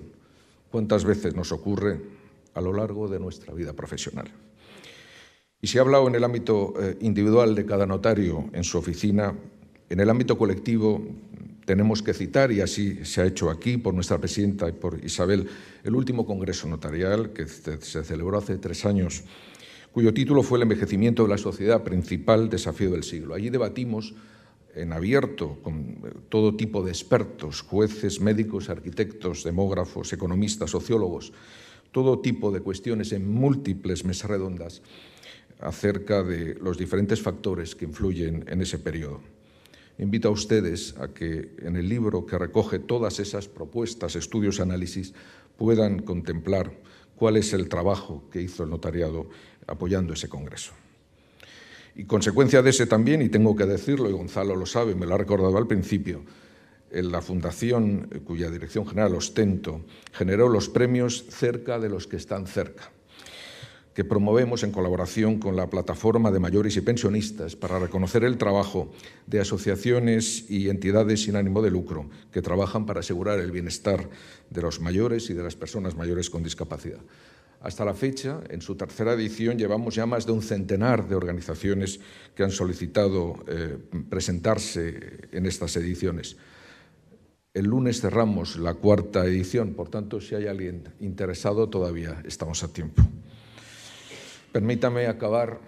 ¿Cuántas veces nos ocurre a lo largo de nuestra vida profesional? Y se ha hablado en el ámbito individual de cada notario en su oficina. En el ámbito colectivo tenemos que citar, y así se ha hecho aquí por nuestra presidenta y por Isabel, el último Congreso Notarial que se celebró hace 3 años, cuyo título fue El envejecimiento de la sociedad, principal desafío del siglo. Allí debatimos en abierto con todo tipo de expertos, jueces, médicos, arquitectos, demógrafos, economistas, sociólogos, todo tipo de cuestiones en múltiples mesas redondas acerca de los diferentes factores que influyen en ese periodo. Invito a ustedes a que en el libro que recoge todas esas propuestas, estudios, análisis, puedan contemplar cuál es el trabajo que hizo el notariado apoyando ese congreso. Y consecuencia de ese también, y tengo que decirlo, y Gonzalo lo sabe, me lo ha recordado al principio, la fundación cuya dirección general ostento generó los premios cerca de los que están cerca. que promovemos en colaboración con la Plataforma de Mayores y Pensionistas para reconocer el trabajo de asociaciones y entidades sin ánimo de lucro que trabajan para asegurar el bienestar de los mayores y de las personas mayores con discapacidad. Hasta la fecha, en su tercera edición, llevamos ya más de un centenar de organizaciones que han solicitado presentarse en estas ediciones. El lunes cerramos la cuarta edición, por tanto, si hay alguien interesado, todavía estamos a tiempo. Permítame acabar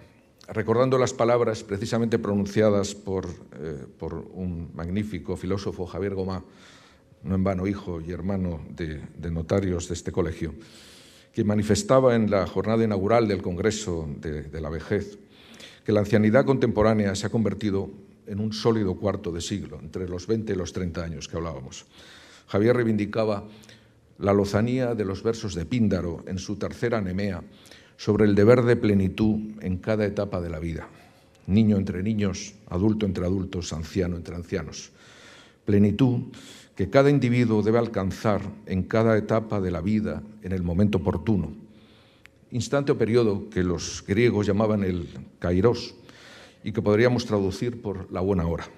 recordando las palabras precisamente pronunciadas por un magnífico filósofo, Javier Gomá, no en vano hijo y hermano de notarios de este colegio, que manifestaba en la jornada inaugural del Congreso de la Vejez que la ancianidad contemporánea se ha convertido en un sólido cuarto de siglo, entre los 20 y los 30 años que hablábamos. Javier reivindicaba la lozanía de los versos de Píndaro en su tercera Nemea sobre el deber de plenitud en cada etapa de la vida. Niño entre niños, adulto entre adultos, anciano entre ancianos. Plenitud que cada individuo debe alcanzar en cada etapa de la vida en el momento oportuno. Instante o periodo que los griegos llamaban el kairos y que podríamos traducir por la buena hora,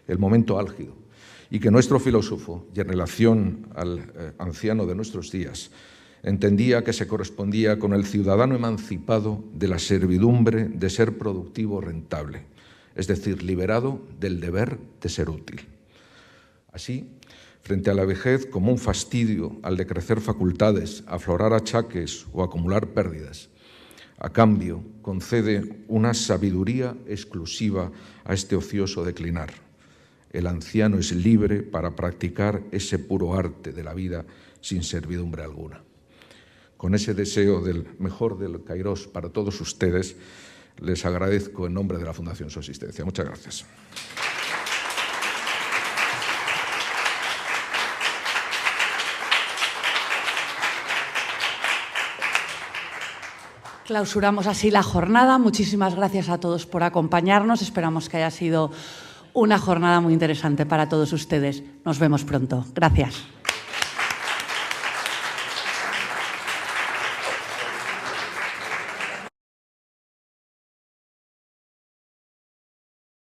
el momento álgido, y que nuestro filósofo, y en relación al anciano de nuestros días, entendía que se correspondía con el ciudadano emancipado de la servidumbre de ser productivo rentable, es decir, liberado del deber de ser útil. Así, frente a la vejez como un fastidio al decrecer facultades, aflorar achaques o acumular pérdidas, a cambio concede una sabiduría exclusiva a este ocioso declinar. El anciano es libre para practicar ese puro arte de la vida sin servidumbre alguna. Con ese deseo del mejor del kairos para todos ustedes, les agradezco en nombre de la Fundación su asistencia. Muchas gracias. Clausuramos así la jornada. Muchísimas gracias a todos por acompañarnos. Esperamos que haya sido una jornada muy interesante para todos ustedes. Nos vemos pronto. Gracias.